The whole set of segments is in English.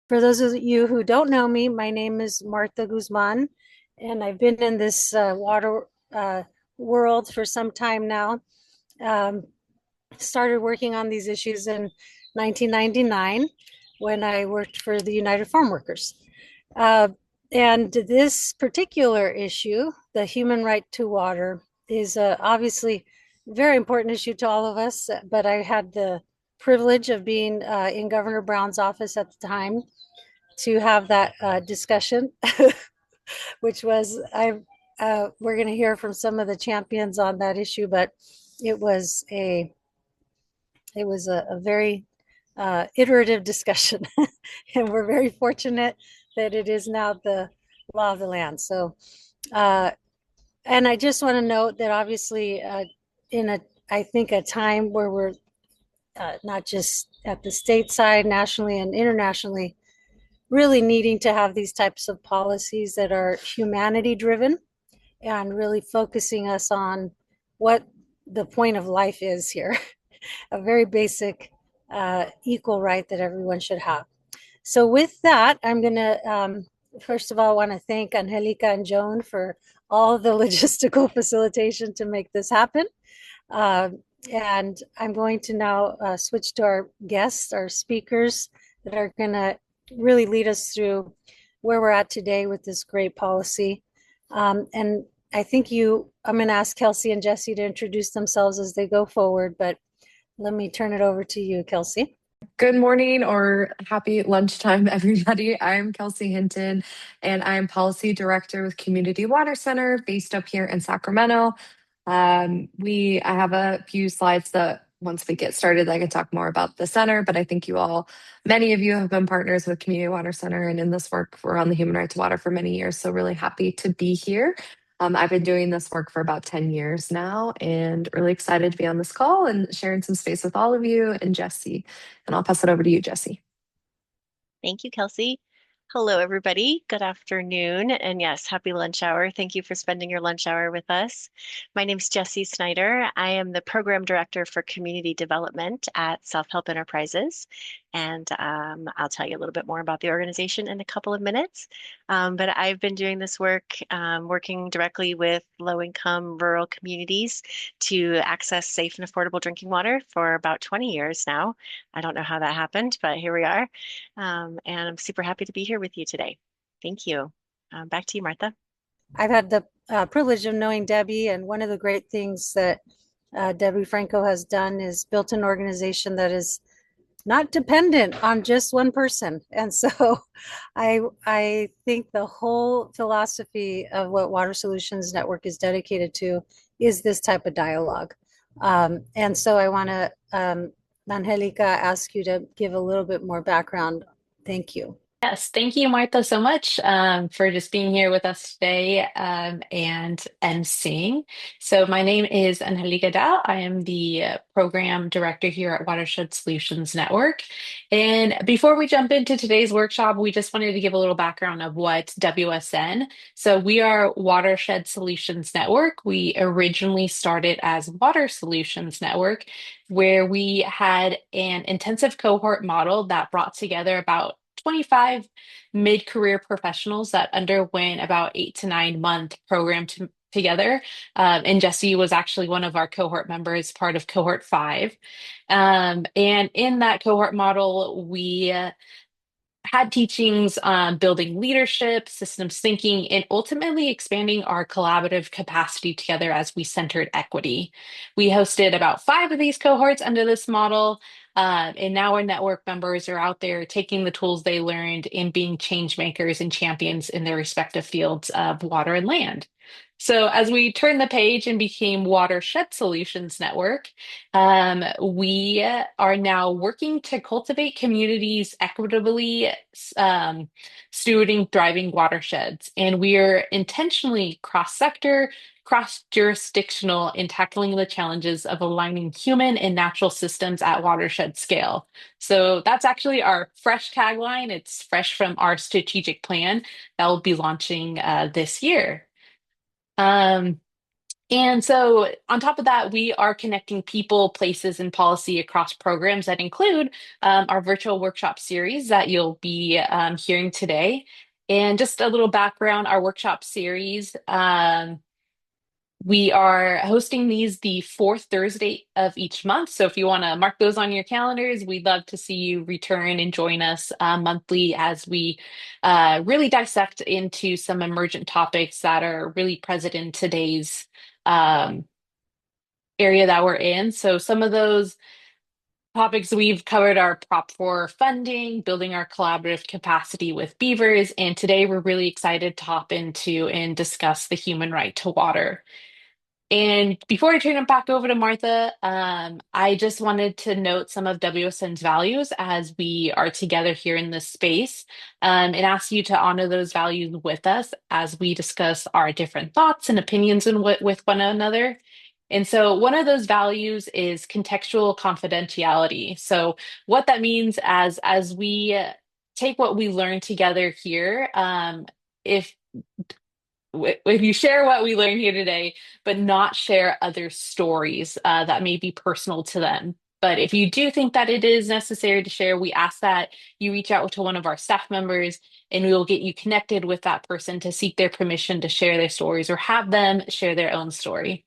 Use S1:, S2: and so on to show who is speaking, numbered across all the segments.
S1: For those of you who don't know me, my name is Martha Guzman, and I've been in this water world for some time now. Um, Started working on these issues in 1999 when I worked for the United Farm Workers. Uh, and this particular issue, the human right to water, is obviously a very important issue to all of us. But I had the privilege of being in Governor Brown's office at the time to have that discussion, which was I. We're going to hear from some of the champions on that issue, but it was a a very iterative discussion, and we're very fortunate that it is now the law of the land. So, uh, and I just want to note that obviously, in a I think a time where we're not just at the state side, nationally and internationally, really needing to have these types of policies that are humanity driven and really focusing us on what the point of life is here, a very basic equal right that everyone should have. So with that, I'm going to first of all want to thank Angelica and Joan for all the logistical facilitation to make this happen. Uh, and I'm going to now switch to our guests, our speakers that are going to really lead us through where we're at today with this great policy. And I think I'm going to ask Kelsey and Jessi to introduce themselves as they go forward, but let me turn it over to you, Kelsey.
S2: Good morning or happy lunchtime, everybody. I'm Kelsey Hinton, and I'm Policy Director with Community Water Center based up here in Sacramento. I have a few slides that once we get started, I can talk more about the center, but I think many of you have been partners with Community Water Center and in this work around the human right to water for many years. So really happy to be here. I've been doing this work for about 10 years now and really excited to be on this call and sharing some space with all of you and Jessi. And I'll pass it over to you, Jessi.
S3: Thank you, Kelsey. Hello, everybody. Good afternoon. And yes, happy lunch hour. Thank you for spending your lunch hour with us. My name is Jessi Snyder. I am the Program Director for Community Development at Self Help Enterprises. And I'll tell you a little bit more about the organization in a couple of minutes. But I've been doing this work, working directly with low-income rural communities to access safe and affordable drinking water for about 20 years now. I don't know how that happened, but here we are. And I'm super happy to be here with you today. Thank you. Back to you, Martha.
S1: I've had the privilege of knowing Debbie, and one of the great things that Debbie Franco has done is built an organization that is not dependent on just one person. And so I think the whole philosophy of what Water Solutions Network is dedicated to is this type of dialogue. And so I want to, Angelica, ask you to give a little bit more background. Thank you.
S4: Yes, thank you, Martha, so much for just being here with us today and emceeing. So my name is Angelica Dow. I am the program director here at Watershed Solutions Network. And before we jump into today's workshop, we just wanted to give a little background of what WSN. So we are Watershed Solutions Network. We originally started as Water Solutions Network, where we had an intensive cohort model that brought together about 25 mid-career professionals that underwent about 8 to 9 month program together. And Jessi was actually one of our cohort members, part of cohort 5. And in that cohort model, we had teachings on building leadership, systems thinking, and ultimately expanding our collaborative capacity together as we centered equity. We hosted about 5 of these cohorts under this model, and now our network members are out there taking the tools they learned and being change makers and champions in their respective fields of water and land. So as we turned the page and became Watershed Solutions Network, we are now working to cultivate communities equitably, stewarding thriving watersheds. And we are intentionally cross-sector, cross-jurisdictional in tackling the challenges of aligning human and natural systems at watershed scale. So that's actually our fresh tagline. It's fresh from our strategic plan that will be launching this year. Um, And so, on top of that, we are connecting people, places, and policy across programs that include our virtual workshop series that you'll be hearing today. And just a little background, our workshop series. We are hosting these the fourth Thursday of each month. So if you want to mark those on your calendars, we'd love to see you return and join us monthly as we really dissect into some emergent topics that are really present in today's um, area that we're in. So some of those topics we've covered are Prop 4 funding, building our collaborative capacity with beavers, and today we're really excited to hop into and discuss the human right to water. And before I turn it back over to Martha, I just wanted to note some of WSN's values as we are together here in this space, and ask you to honor those values with us as we discuss our different thoughts and opinions with one another. And so, one of those values is contextual confidentiality. So, what that means as we take what we learn together here, if if you share what we learned here today, but not share other stories that may be personal to them. But if you do think that it is necessary to share, we ask that you reach out to one of our staff members and we will get you connected with that person to seek their permission to share their stories or have them share their own story.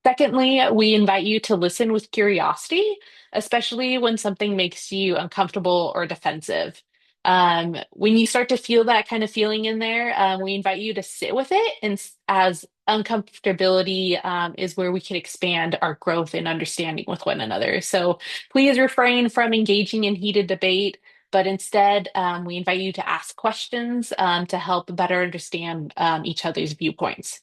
S4: Secondly, we invite you to listen with curiosity, especially when something makes you uncomfortable or defensive. When you start to feel that kind of feeling in there, we invite you to sit with it, and as uncomfortability is where we can expand our growth and understanding with one another. So please refrain from engaging in heated debate, but instead, we invite you to ask questions to help better understand each other's viewpoints.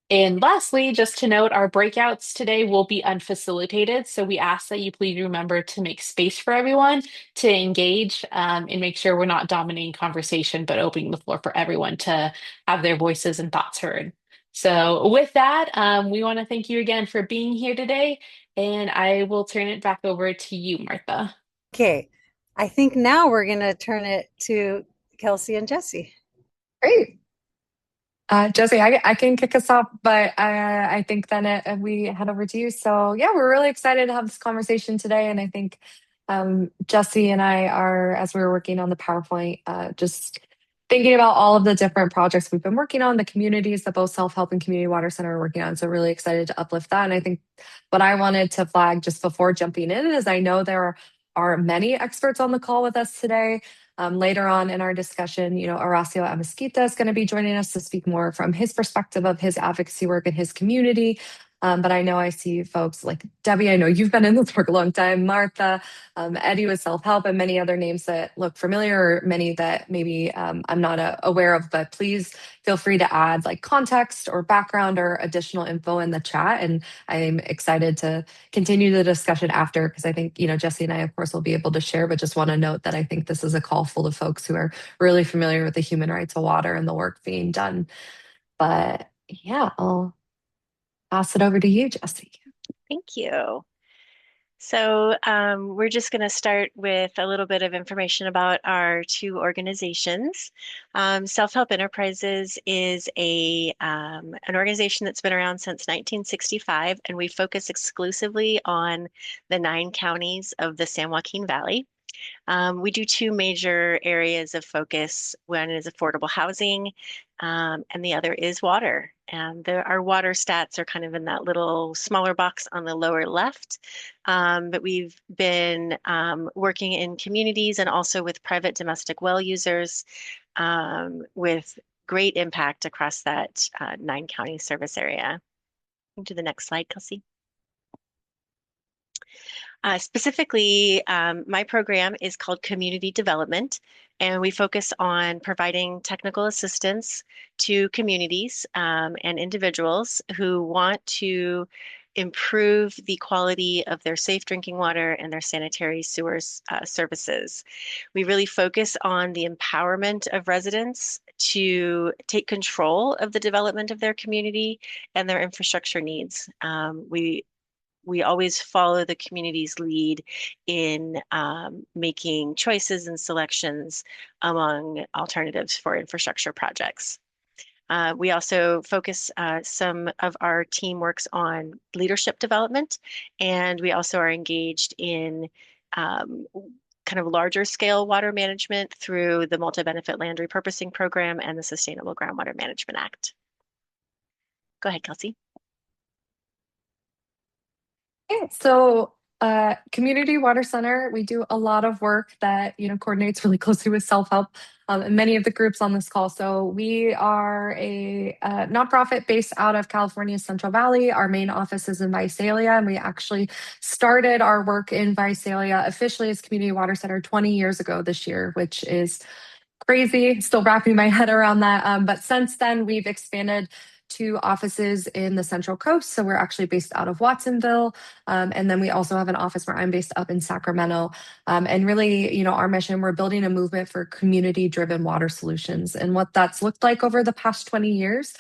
S4: And lastly, just to note, our breakouts today will be unfacilitated. So we ask that you please remember to make space for everyone to engage and make sure we're not dominating conversation, but opening the floor for everyone to have their voices and thoughts heard. So with that, we want to thank you again for being here today. And I will turn it back over to you, Martha.
S1: Okay, I think now we're going to turn it to Kelsey and Jessi.
S2: Great. Jessi, I can kick us off, but I think then we head over to you. So yeah, we're really excited to have this conversation today. And I think Jessi and I are, as we were working on the PowerPoint, just thinking about all of the different projects we've been working on, the communities that both self-help and community water center are working on. So really excited to uplift that. And I think what I wanted to flag just before jumping in is I know there are many experts on the call with us today. Later on in our discussion, Horacio Amezquita is going to be joining us to speak more from his perspective of his advocacy work in his community. But I know I see folks like Debbie, I know you've been in this work a long time, Martha, Eddie with self-help, and many other names that look familiar, or many that maybe I'm not aware of, but please feel free to add like context or background or additional info in the chat. And I'm excited to continue the discussion after, because I think, Jessi and I, of course, will be able to share, but just want to note that I think this is a call full of folks who are really familiar with the human rights of water and the work being done. But yeah, I'll pass it over to you, Jessi.
S3: Thank you. So we're just going to start with a little bit of information about our two organizations. Self-Help Enterprises is an organization that's been around since 1965, and we focus exclusively on the 9 counties of the San Joaquin Valley. We do 2 major areas of focus. One is affordable housing, and the other is water. And our water stats are kind of in that little smaller box on the lower left. But we've been working in communities and also with private domestic well users with great impact across that 9 county service area. To the next slide, Kelsey. Specifically, my program is called Community Development, and we focus on providing technical assistance to communities and individuals who want to improve the quality of their safe drinking water and their sanitary sewers services. We really focus on the empowerment of residents to take control of the development of their community and their infrastructure needs. We always follow the community's lead in making choices and selections among alternatives for infrastructure projects. We also focus, some of our team works on leadership development, and we also are engaged in um, kind of larger scale water management through the Multi-Benefit Land Repurposing Program and the Sustainable Groundwater Management Act. Go ahead, Kelsey.
S2: Yeah, so Community Water Center, we do a lot of work that coordinates really closely with self-help and many of the groups on this call. So we are a nonprofit based out of California's Central Valley. Our main office is in Visalia, and we actually started our work in Visalia officially as Community Water Center 20 years ago this year, which is crazy. Still wrapping my head around that. But since then, we've expanded to offices in the Central Coast. So we're actually based out of Watsonville. And then we also have an office where I'm based up in Sacramento. And really, our mission, we're building a movement for community-driven water solutions. And what that's looked like over the past 20 years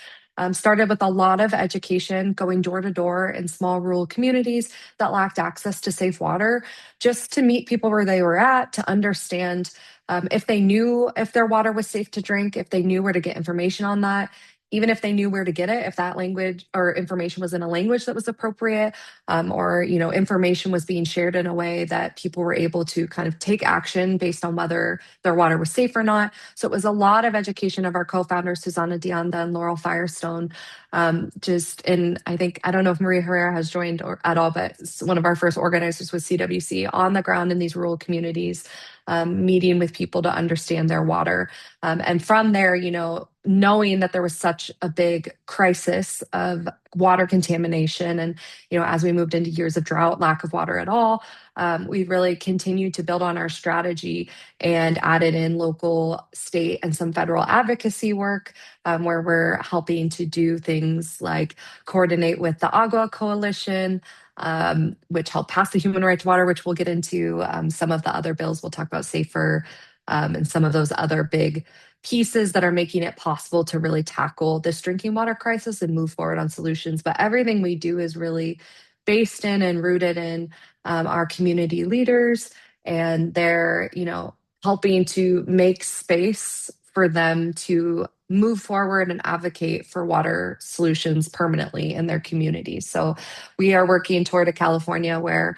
S2: started with a lot of education, going door to door in small rural communities that lacked access to safe water, just to meet people where they were at, to understand if they knew if their water was safe to drink, if they knew where to get information on that, even if they knew where to get it, if that language or information was in a language that was appropriate, or information was being shared in a way that people were able to kind of take action based on whether their water was safe or not. So it was a lot of education of our co-founders, Susanna Dianda and Laurel Firestone. I don't know if Maria Herrera has joined at all, but one of our first organizers was CWC on the ground in these rural communities, meeting with people to understand their water. And from there, knowing that there was such a big crisis of water contamination, and as we moved into years of drought, lack of water at all, we really continued to build on our strategy and added in local, state, and some federal advocacy work, where we're helping to do things like coordinate with the Agua Coalition, which helped pass the Human Right to Water, which we'll get into. Some of the other bills we'll talk about, safer, and some of those other big pieces that are making it possible to really tackle this drinking water crisis and move forward on solutions. But everything we do is really based in and rooted in our community leaders, and they're, helping to make space for them to move forward and advocate for water solutions permanently in their communities. So we are working toward a California where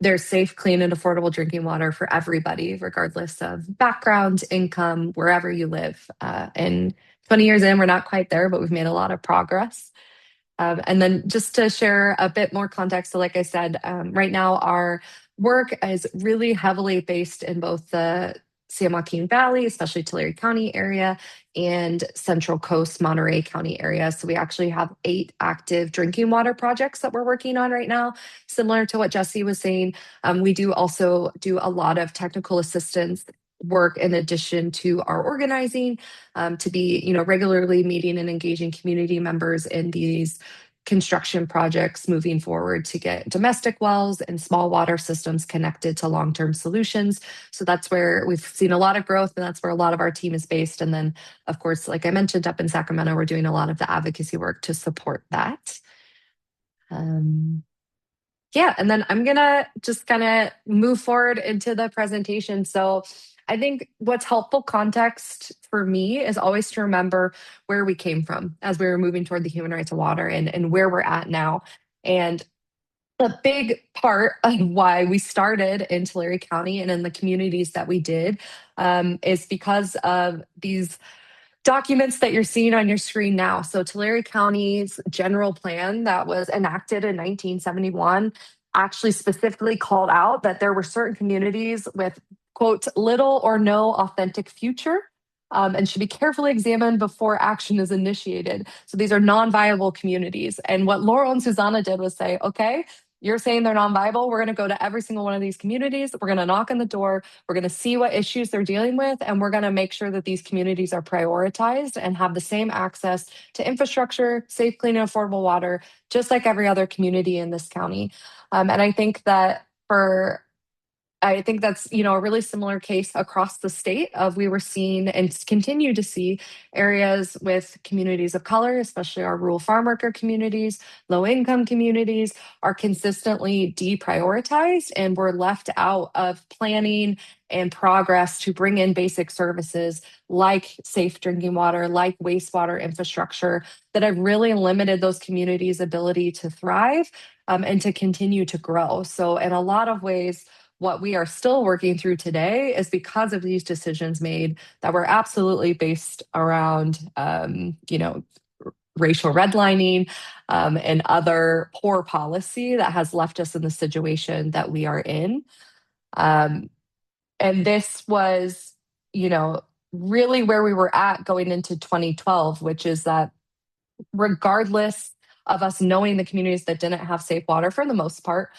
S2: there's safe, clean, and affordable drinking water for everybody, regardless of background, income, wherever you live. And 20 years in, we're not quite there, but we've made a lot of progress. And then just to share a bit more context, so like I said, right now our work is really heavily based in both the San Joaquin Valley, especially Tulare County area, and Central Coast Monterey County area. So we actually have 8 active drinking water projects that we're working on right now. Similar to what Jessi was saying, we do also do a lot of technical assistance work in addition to our organizing, to be regularly meeting and engaging community members in these construction projects moving forward to get domestic wells and small water systems connected to long-term solutions. So that's where we've seen a lot of growth, and that's where a lot of our team is based. And then, of course, like I mentioned, up in Sacramento, we're doing a lot of the advocacy work to support that. Yeah, and then I'm gonna just kind of move forward into the presentation. So I think what's helpful context for me is always to remember where we came from as we were moving toward the human right to water, and where we're at now. And a big part of why we started in Tulare County and in the communities that we did, is because of these documents that you're seeing on your screen now. So Tulare County's general plan that was enacted in 1971 actually specifically called out that there were certain communities with, quote, little or no authentic future, and should be carefully examined before action is initiated. So these are non-viable communities. And what Laurel and Susanna did was say, okay, you're saying they're non-viable. We're going to go to every single one of these communities. We're going to knock on the door. We're going to see what issues they're dealing with. And we're going to make sure that these communities are prioritized and have the same access to infrastructure, safe, clean, and affordable water, just like every other community in this county. And I think that for I think that's, a really similar case across the state of we were seeing and continue to see areas with communities of color, especially our rural farm worker communities, low income communities are consistently deprioritized and we're left out of planning and progress to bring in basic services like safe drinking water, like wastewater infrastructure that have really limited those communities' ability to thrive and to continue to grow. So in a lot of ways, what we are still working through today is because of these decisions made that were absolutely based around, racial redlining and other poor policy that has left us in the situation that we are in. Um, and this was, really where we were at going into 2012, which is that regardless of us knowing the communities that didn't have safe water for the most part,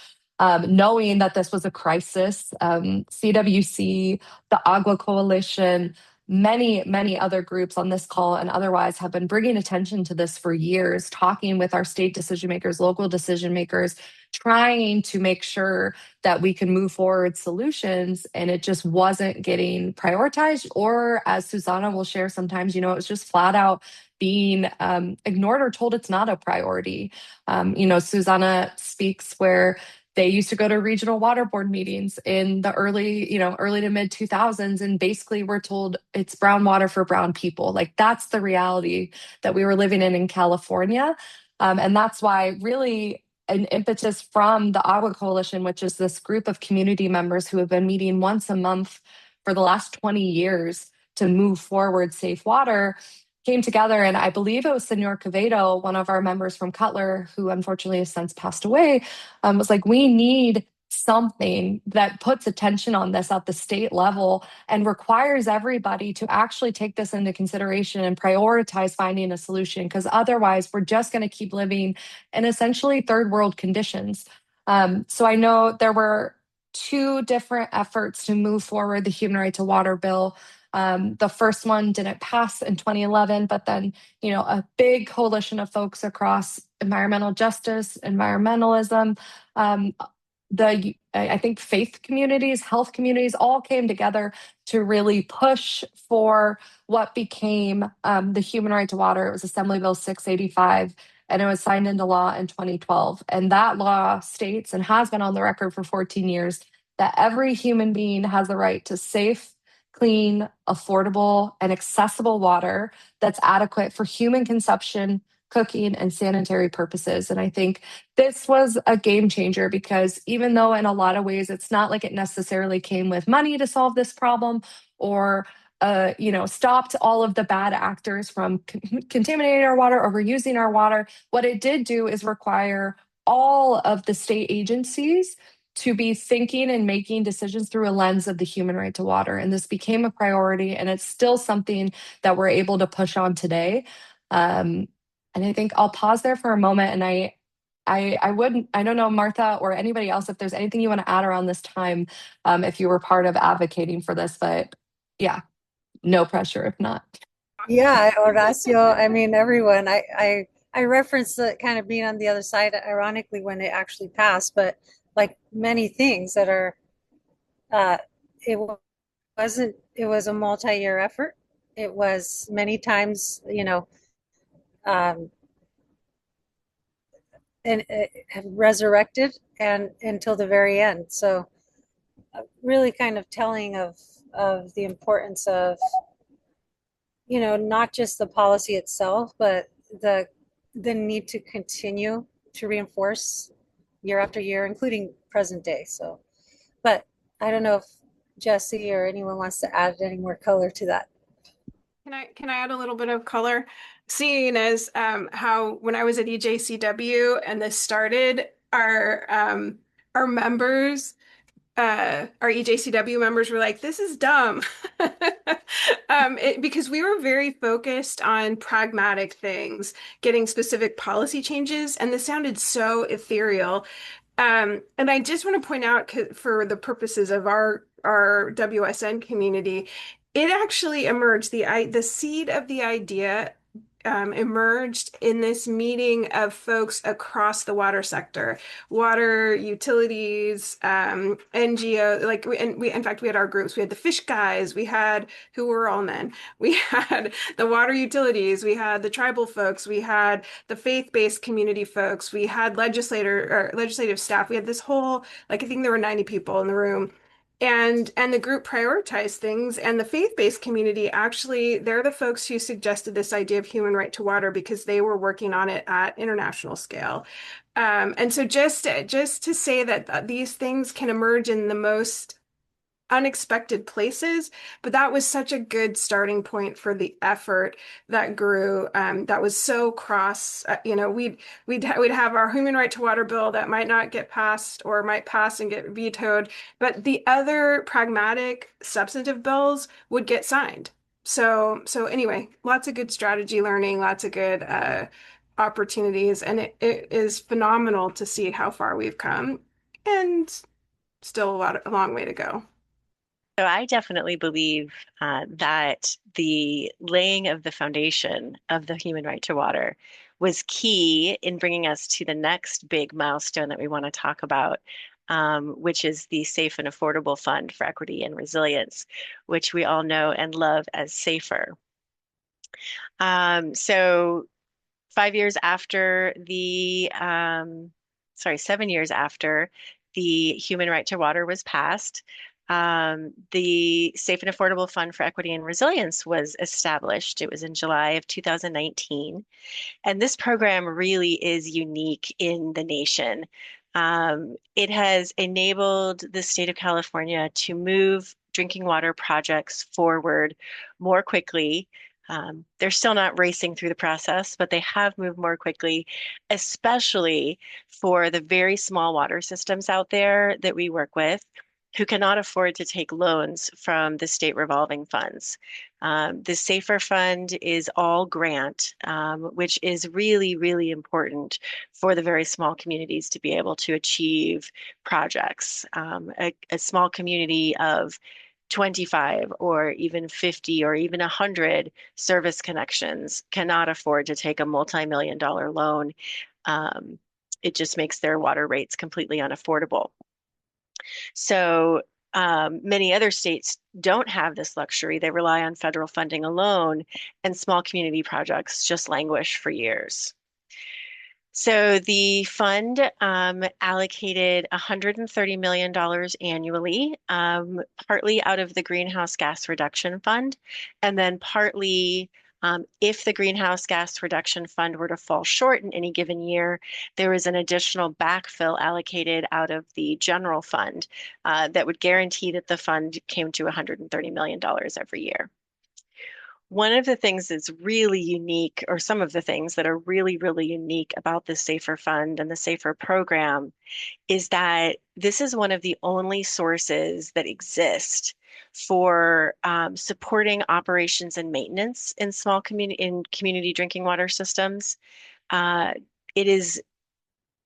S2: knowing that this was a crisis, CWC, the Agua Coalition, many other groups on this call and otherwise have been bringing attention to this for years, talking with our state decision makers, local decision makers, trying to make sure that we can move forward solutions. And it just wasn't getting prioritized, or as Susanna will share sometimes, it was just flat out being ignored or told it's not a priority. Susanna speaks where they used to go to regional water board meetings in the early to mid 2000s, and basically we're told it's brown water for brown people. Like that's the reality that we were living in California. And that's why really an impetus from the Agua Coalition, which is this group of community members who have been meeting once a month for the last 20 years to move forward safe water, came together. And I believe it was Senor Quevedo, one of our members from Cutler, who unfortunately has since passed away, was like, we need something that puts attention on this at the state level and requires everybody to actually take this into consideration and prioritize finding a solution, because otherwise we're just going to keep living in essentially third world conditions. So I know there were two different efforts to move forward the Human Right to Water bill. The first one didn't pass in 2011, but then, a big coalition of folks across environmental justice, environmentalism, I think faith communities, health communities all came together to really push for what became the Human Right to Water. It was Assembly Bill 685, and it was signed into law in 2012. And that law states, and has been on the record for 14 years, that every human being has the right to safe, clean, affordable, and accessible water that's adequate for human consumption, cooking, and sanitary purposes. And I think this was a game changer because even though in a lot of ways it's not like it necessarily came with money to solve this problem or stopped all of the bad actors from contaminating our water, overusing our water, what it did do is require all of the state agencies to be thinking and making decisions through a lens of the human right to water. And this became a priority, and it's still something that we're able to push on today. And I think I'll pause there for a moment. And I don't know, Martha or anybody else, if there's anything you want to add around this time, if you were part of advocating for this, but yeah, no pressure if not.
S1: Yeah, Horacio. I mean, everyone. I referenced the kind of being on the other side, ironically, when it actually passed. But like many things that are, it wasn't. It was a multi-year effort. It was many times, um, and resurrected and until the very end. So, really, kind of telling of the importance of not just the policy itself, but the need to continue to reinforce year after year, including present day. So, but I don't know if Jessi or anyone wants to add any more color to that.
S5: Can I add a little bit of color? Seeing as how when I was at EJCW and this started, our members, our EJCW members were like, "This is dumb," because we were very focused on pragmatic things, getting specific policy changes, and this sounded so ethereal. And I just want to point out, for the purposes of our WSN community, it actually emerged, the seed of the idea emerged in this meeting of folks across the water sector, water utilities, NGO, like in fact, we had our groups. We had the fish guys, we had, who were all men. We had the water utilities, we had the tribal folks, we had the faith-based community folks, we had legislative staff. We had this whole, like, I think there were 90 people in the room. And the group prioritized things, and the faith-based community, actually, they're the folks who suggested this idea of human right to water because they were working on it at international scale. And so just to say that these things can emerge in the most unexpected places, but that was such a good starting point for the effort that grew. That was so cross. We'd have our human right to water bill that might not get passed or might pass and get vetoed, but the other pragmatic substantive bills would get signed. So anyway, lots of good strategy learning, lots of good opportunities, and it is phenomenal to see how far we've come, and still a long way to go.
S3: So I definitely believe that the laying of the foundation of the human right to water was key in bringing us to the next big milestone that we want to talk about, which is the Safe and Affordable Fund for Equity and Resilience, which we all know and love as SAFER. So 5 years after sorry, 7 years after the Human Right to Water was passed, the Safe and Affordable Fund for Equity and Resilience was established. It was in July of 2019. And this program really is unique in the nation. It has enabled the state of California to move drinking water projects forward more quickly. They're still not racing through the process, but they have moved more quickly, especially for the very small water systems out there that we work with who cannot afford to take loans from the state revolving funds. The SAFER Fund is all grant, which is really, really important for the very small communities to be able to achieve projects. A small community of 25 or even 50 or even 100 service connections cannot afford to take a multi-million-dollar loan. It just makes their water rates completely unaffordable. So many other states don't have this luxury. They rely on federal funding alone, and small community projects just languish for years. So the fund allocated $130 million annually, partly out of the Greenhouse Gas Reduction Fund, and then partly if the Greenhouse Gas Reduction Fund were to fall short in any given year, there was an additional backfill allocated out of the general fund that would guarantee that the fund came to $130 million every year. One of the things that's really unique, or some of the things that are really, really unique about the SAFER Fund and the SAFER program, is that this is one of the only sources that exist for supporting operations and maintenance in community drinking water systems. It is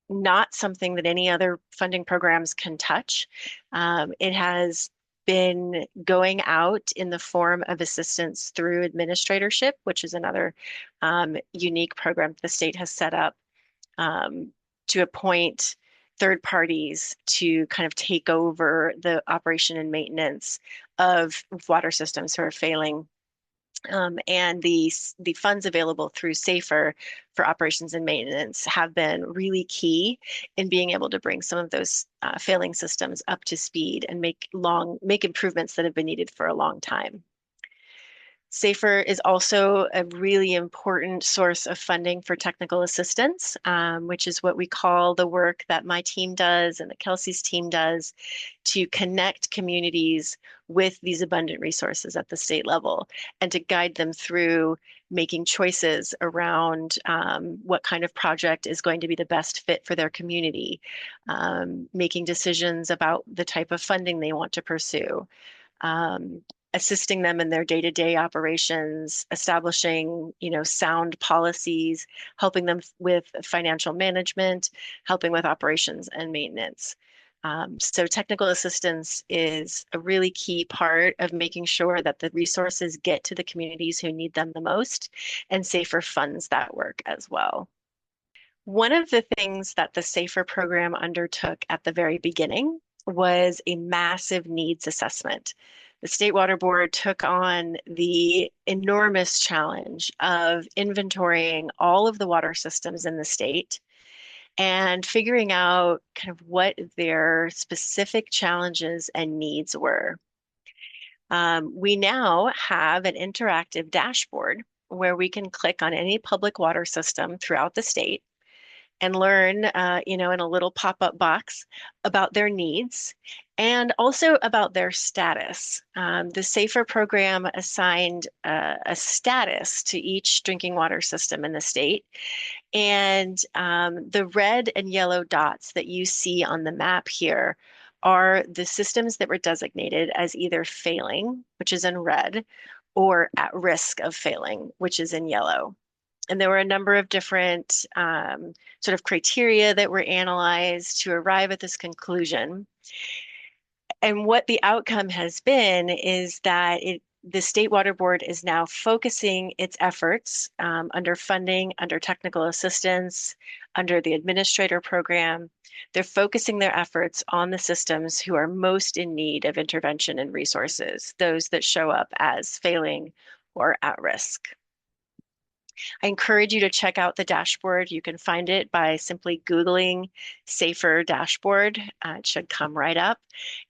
S3: not something that any other funding programs can touch. It has been going out in the form of assistance through administratorship, which is another unique program the state has set up to appoint third parties to kind of take over the operation and maintenance of water systems who are failing. And the funds available through SAFER for operations and maintenance have been really key in being able to bring some of those failing systems up to speed and make improvements that have been needed for a long time. SAFER is also a really important source of funding for technical assistance, which is what we call the work that my team does and that Kelsey's team does to connect communities with these abundant resources at the state level and to guide them through making choices around what kind of project is going to be the best fit for their community, making decisions about the type of funding they want to pursue. Assisting them in their day-to-day operations, establishing, sound policies, helping them with financial management, helping with operations and maintenance. So technical assistance is a really key part of making sure that the resources get to the communities who need them the most, and SAFER funds that work as well. One of the things that the SAFER program undertook at the very beginning was a massive needs assessment. The State Water Board took on the enormous challenge of inventorying all of the water systems in the state and figuring out kind of what their specific challenges and needs were. We now have an interactive dashboard where we can click on any public water system throughout the state and learn, in a little pop-up box about their needs and also about their status. The SAFER program assigned a status to each drinking water system in the state. And the red and yellow dots that you see on the map here are the systems that were designated as either failing, which is in red, or at risk of failing, which is in yellow. And there were a number of different sort of criteria that were analyzed to arrive at this conclusion. And what the outcome has been is that the State Water Board is now focusing its efforts under funding, under technical assistance, under the administrator program. They're focusing their efforts on the systems who are most in need of intervention and resources, those that show up as failing or at risk. I encourage you to check out the dashboard. You can find it by simply Googling SAFER dashboard. It should come right up.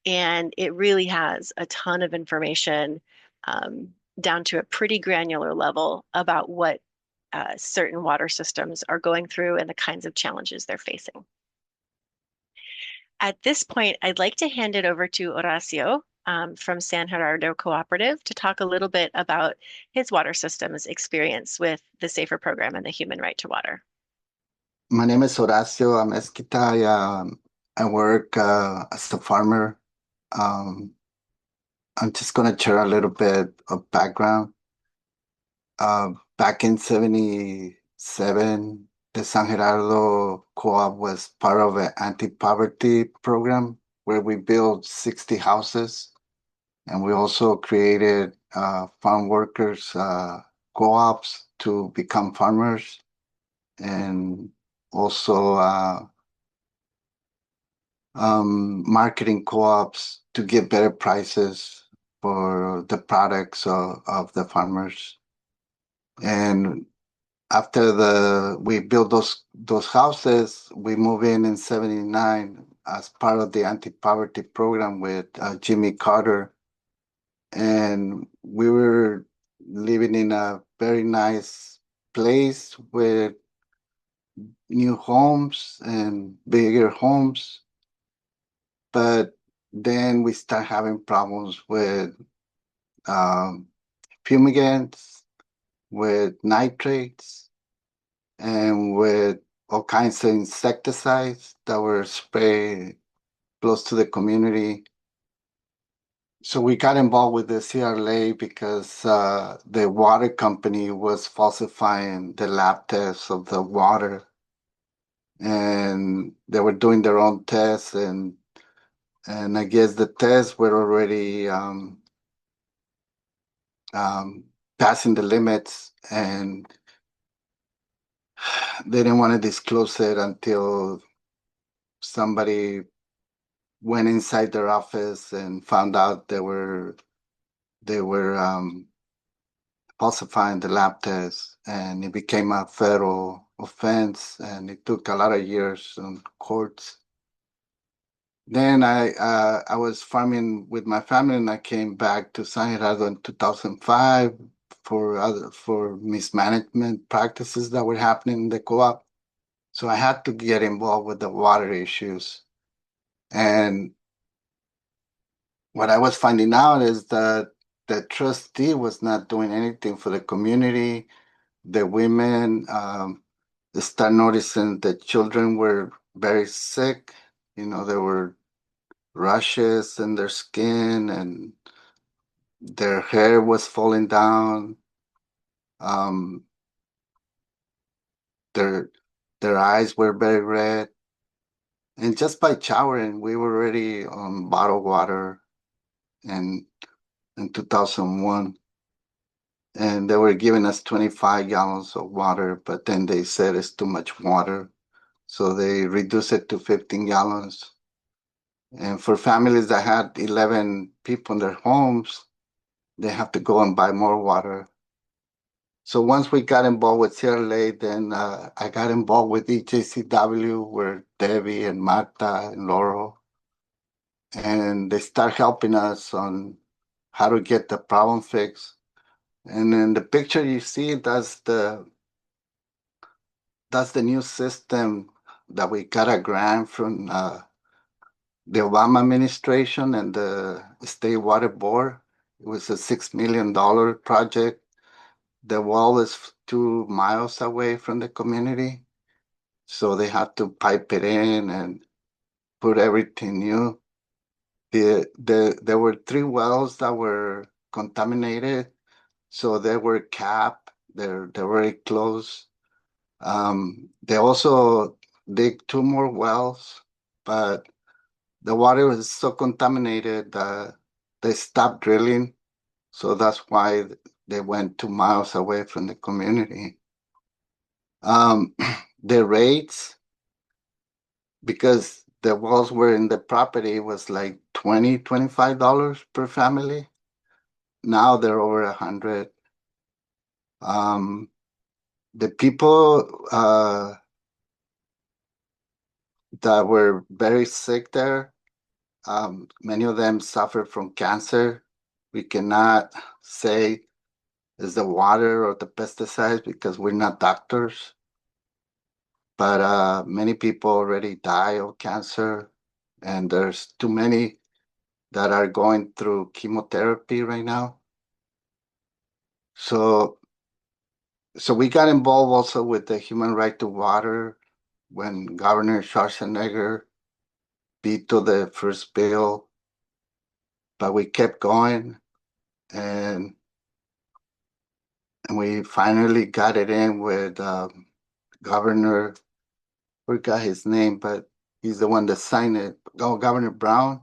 S3: And it really has a ton of information down to a pretty granular level about what certain water systems are going through and the kinds of challenges they're facing. At this point, I'd like to hand it over to Horacio from San Jerardo Cooperative to talk a little bit about his water systems experience with the SAFER program and the human right to water.
S6: My name is Horacio Amezquita. I work as a farmer. I'm just going to share a little bit of background. Back in 77, the San Jerardo Co-op was part of an anti-poverty program where we built 60 houses. And we also created farm workers co-ops to become farmers, and also marketing co-ops to get better prices for the products of the farmers. And after we built those houses, we moved in 79 as part of the anti-poverty program with Jimmy Carter. And we were living in a very nice place with new homes and bigger homes. But then we start having problems with fumigants, with nitrates, and with all kinds of insecticides that were sprayed close to the community. So we got involved with the CRLA because the water company was falsifying the lab tests of the water. And they were doing their own tests, and I guess the tests were already passing the limits, and they didn't want to disclose it until somebody went inside their office and found out they were falsifying the lab tests, and it became a federal offense, and it took a lot of years in courts. Then I was farming with my family, and I came back to San Jerardo in 2005 for mismanagement practices that were happening in the co-op. So I had to get involved with the water issues. And what I was finding out is that the trustee was not doing anything for the community. The women start noticing the children were very sick. There were rashes in their skin, and their hair was falling down. Their eyes were very red. And just by showering, we were already on bottled water in, in 2001. And they were giving us 25 gallons of water, but then they said it's too much water. So they reduced it to 15 gallons. And for families that had 11 people in their homes, they have to go and buy more water. So once we got involved with CLA, then I got involved with EJCW, where Debbie and Martha and Laurel, and they start helping us on how to get the problem fixed. And in the picture you see, that's the new system that we got a grant from the Obama administration and the State Water Board. It was a $6 million project. The well is 2 miles away from the community, so they had to pipe it in and put everything new. There were 3 wells that were contaminated, so they were capped. They're very close. They also dig 2 more wells, but the water was so contaminated that they stopped drilling. So that's why they went 2 miles away from the community. The rates, because the wells were in the property, was like $25 per family. Now they're over 100. The people that were very sick there, many of them suffer from cancer. We cannot say it's the water or the pesticides because we're not doctors. But many people already die of cancer, and there's too many that are going through chemotherapy right now. So we got involved also with the human right to water when Governor Schwarzenegger vetoed the first bill, but we kept going, and we finally got it in with Governor, forgot his name, but he's the one that signed it. Oh, Governor Brown.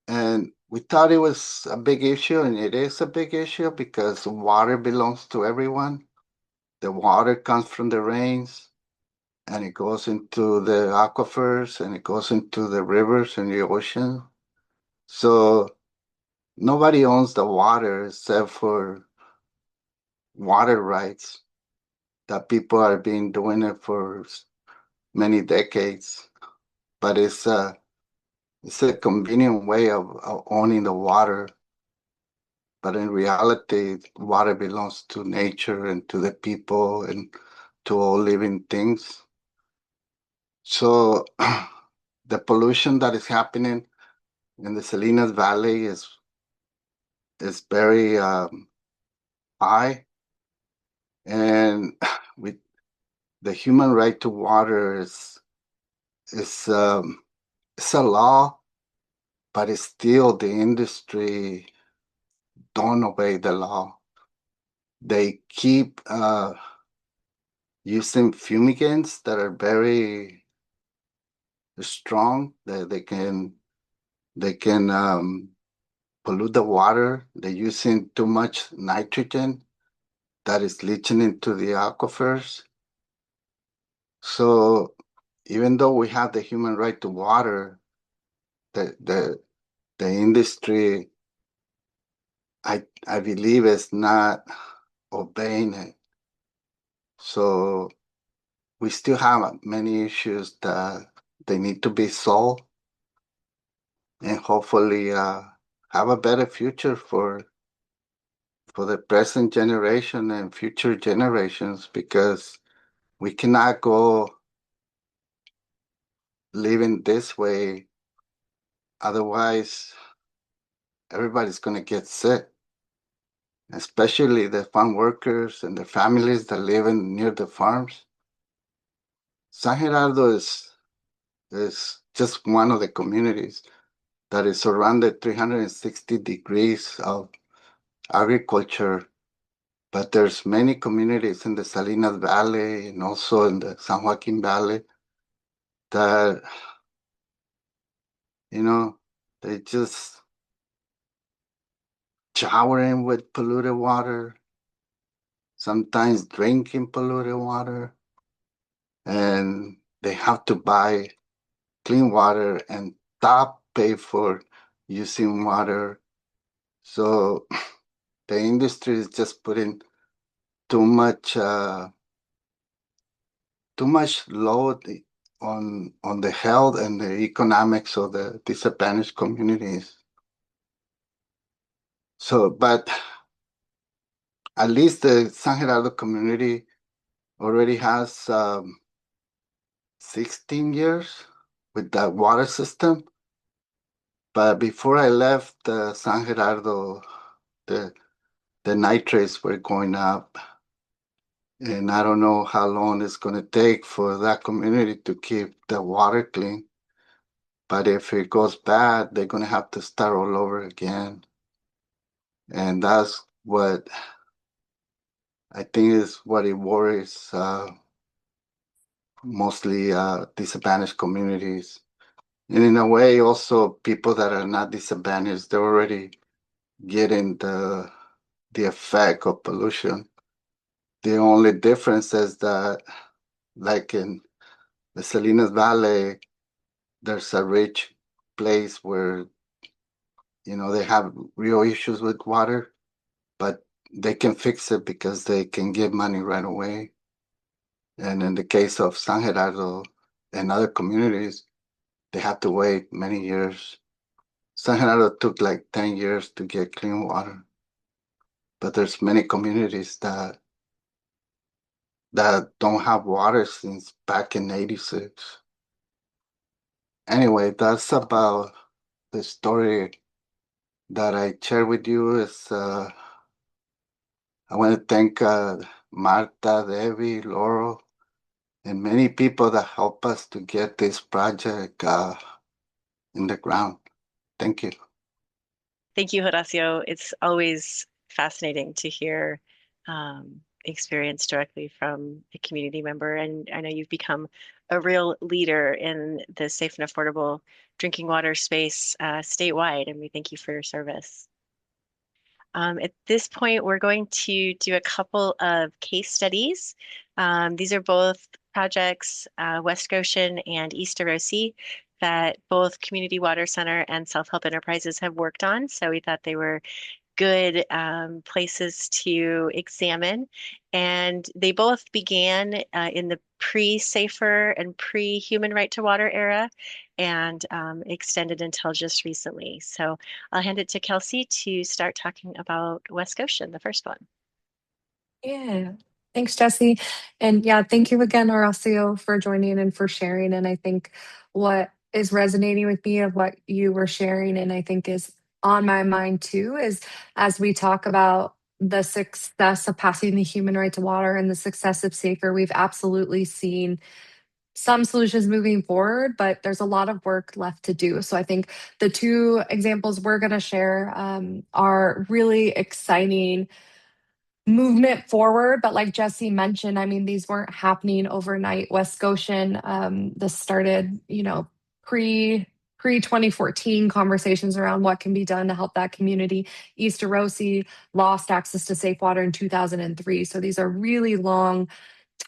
S6: And we thought it was a big issue, and it is a big issue because water belongs to everyone. The water comes from the rains, and it goes into the aquifers, and it goes into the rivers and the ocean. So nobody owns the water except for water rights that people are being doing it for many decades. But it's a convenient way of owning the water. But in reality, water belongs to nature and to the people and to all living things. So the pollution that is happening in the Salinas Valley is very high, and with the human right to water is it's a law, but it's still the industry don't obey the law. They keep using fumigants that are very strong. They can pollute the water. They're using too much nitrogen that is leaching into the aquifers. So even though we have the human right to water, the industry, I believe, is not obeying it. So we still have many issues that they need to be solved, and hopefully have a better future for the present generation and future generations, because we cannot go living this way. Otherwise, everybody's going to get sick, especially the farm workers and the families that live near the farms. San Gerardo is just one of the communities that is surrounded 360 degrees of agriculture. But there's many communities in the Salinas Valley and also in the San Joaquin Valley that, they just showering with polluted water, sometimes drinking polluted water, and they have to buy clean water and stop pay for using water. So the industry is just putting too much load on the health and the economics of the disadvantaged communities. So, but at least the San Gerardo community already has 16 years with that water system. But before I left San Gerardo, the nitrates were going up. And I don't know how long it's going to take for that community to keep the water clean. But if it goes bad, they're going to have to start all over again. And that's what I think is what it worries mostly disadvantaged communities. And in a way, also people that are not disadvantaged, they're already getting the effect of pollution. The only difference is that, like in the Salinas Valley, there's a rich place where they have real issues with water, but they can fix it because they can give money right away. And in the case of San Gerardo and other communities, they have to wait many years. San Gerardo took like 10 years to get clean water, but there's many communities that don't have water since back in '86. Anyway, that's about the story that I share with you. Is I want to thank Martha, Debbie, Laurel, and many people that help us to get this project in the ground. Thank you.
S3: Thank you, Horacio. It's always fascinating to hear experience directly from a community member. And I know you've become a real leader in the safe and affordable drinking water space statewide, and we thank you for your service. At this point, we're going to do a couple of case studies. These are both projects, West Goshen and East Arosi, that both Community Water Center and Self-Help Enterprises have worked on. So we thought they were good places to examine. And they both began in the pre-SAFER and pre-human right to water era and extended until just recently. So I'll hand it to Kelsey to start talking about West Goshen, the first one.
S2: Yeah. Thanks, Jessi. And yeah, thank you again, Horacio, for joining and for sharing. And I think what is resonating with me of what you were sharing, and I think is on my mind too, is as we talk about the success of passing the human right to water and the success of SAFER, we've absolutely seen some solutions moving forward, but there's a lot of work left to do. So I think the two examples we're going to share are really exciting movement forward. But like Jessi mentioned, I mean, these weren't happening overnight. West Goshen, this started, pre 2014 conversations around what can be done to help that community. East Arosi lost access to safe water in 2003. So these are really long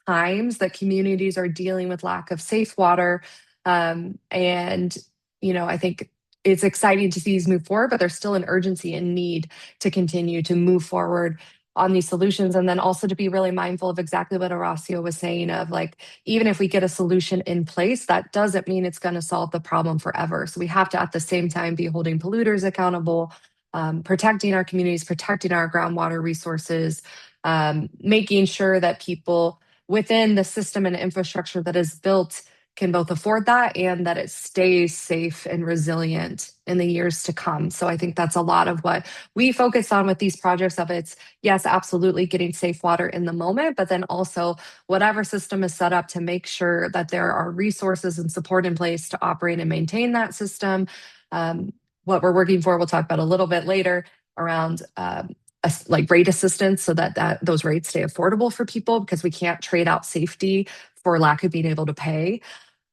S2: times that communities are dealing with lack of safe water. And, I think it's exciting to see these move forward, but there's still an urgency and need to continue to move forward on these solutions. And then also to be really mindful of exactly what Horacio was saying of like, even if we get a solution in place, that doesn't mean it's going to solve the problem forever. So we have to, at the same time, be holding polluters accountable, protecting our communities, protecting our groundwater resources, making sure that people within the system and infrastructure that is built can both afford that and that it stays safe and resilient in the years to come. So I think that's a lot of what we focus on with these projects of it's, yes, absolutely getting safe water in the moment, but then also whatever system is set up to make sure that there are resources and support in place to operate and maintain that system. What we're working for, we'll talk about a little bit later around like rate assistance so that those rates stay affordable for people because we can't trade out safety for lack of being able to pay.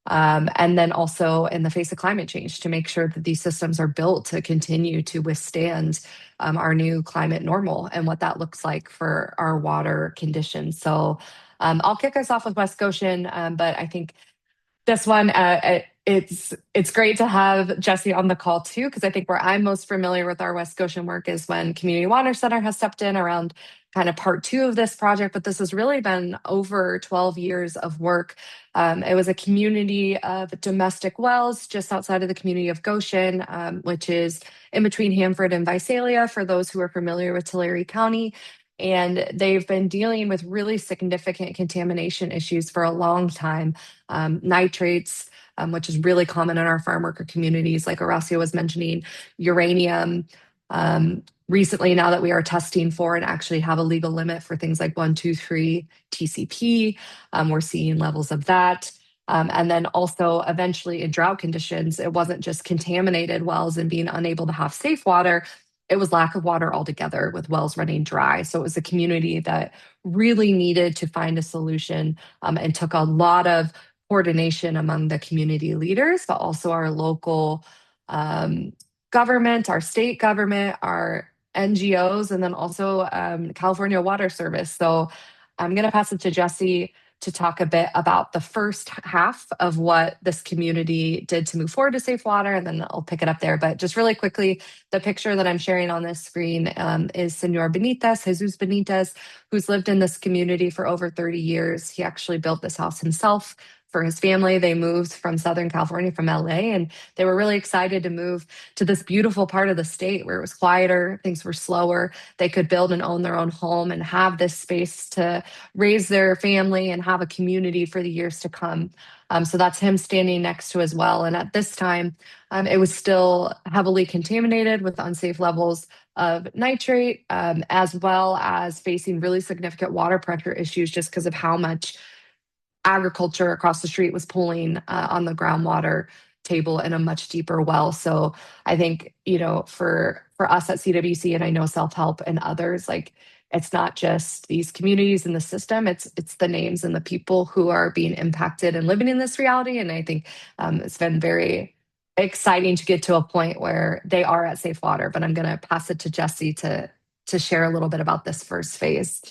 S2: And then also in the face of climate change to make sure that these systems are built to continue to withstand our new climate normal and what that looks like for our water conditions. So I'll kick us off with West Goshen, but I think this one, it's great to have Jessi on the call too, because I think where I'm most familiar with our West Goshen work is when Community Water Center has stepped in around kind of part two of this project, but this has really been over 12 years of work. It was a community of domestic wells just outside of the community of Goshen, which is in between Hanford and Visalia, for those who are familiar with Tulare County. And they've been dealing with really significant contamination issues for a long time. Nitrates, which is really common in our farm worker communities, like Horacio was mentioning, uranium. Recently, now that we are testing for and actually have a legal limit for things like 123 TCP, we're seeing levels of that. And then also eventually in drought conditions, it wasn't just contaminated wells and being unable to have safe water. It was lack of water altogether with wells running dry. So it was a community that really needed to find a solution and took a lot of coordination among the community leaders, but also our local government, our state government, our NGOs, and then also California Water Service. So I'm going to pass it to Jessi to talk a bit about the first half of what this community did to move forward to safe water, and then I'll pick it up there. But just really quickly, the picture that I'm sharing on this screen is Senor Benitez, Jesus Benitez, who's lived in this community for over 30 years. He actually built this house himself for his family. They moved from Southern California, from LA, and they were really excited to move to this beautiful part of the state where it was quieter, things were slower. They could build and own their own home and have this space to raise their family and have a community for the years to come. So that's him standing next to as well. And at this time, it was still heavily contaminated with unsafe levels of nitrate, as well as facing really significant water pressure issues just because of how much agriculture across the street was pulling on the groundwater table in a much deeper well. So I think, for us at CWC, and I know self-help and others, like, it's not just these communities in the system, it's the names and the people who are being impacted and living in this reality. And I think it's been very exciting to get to a point where they are at safe water. But I'm going to pass it to Jessi to share a little bit about this first phase.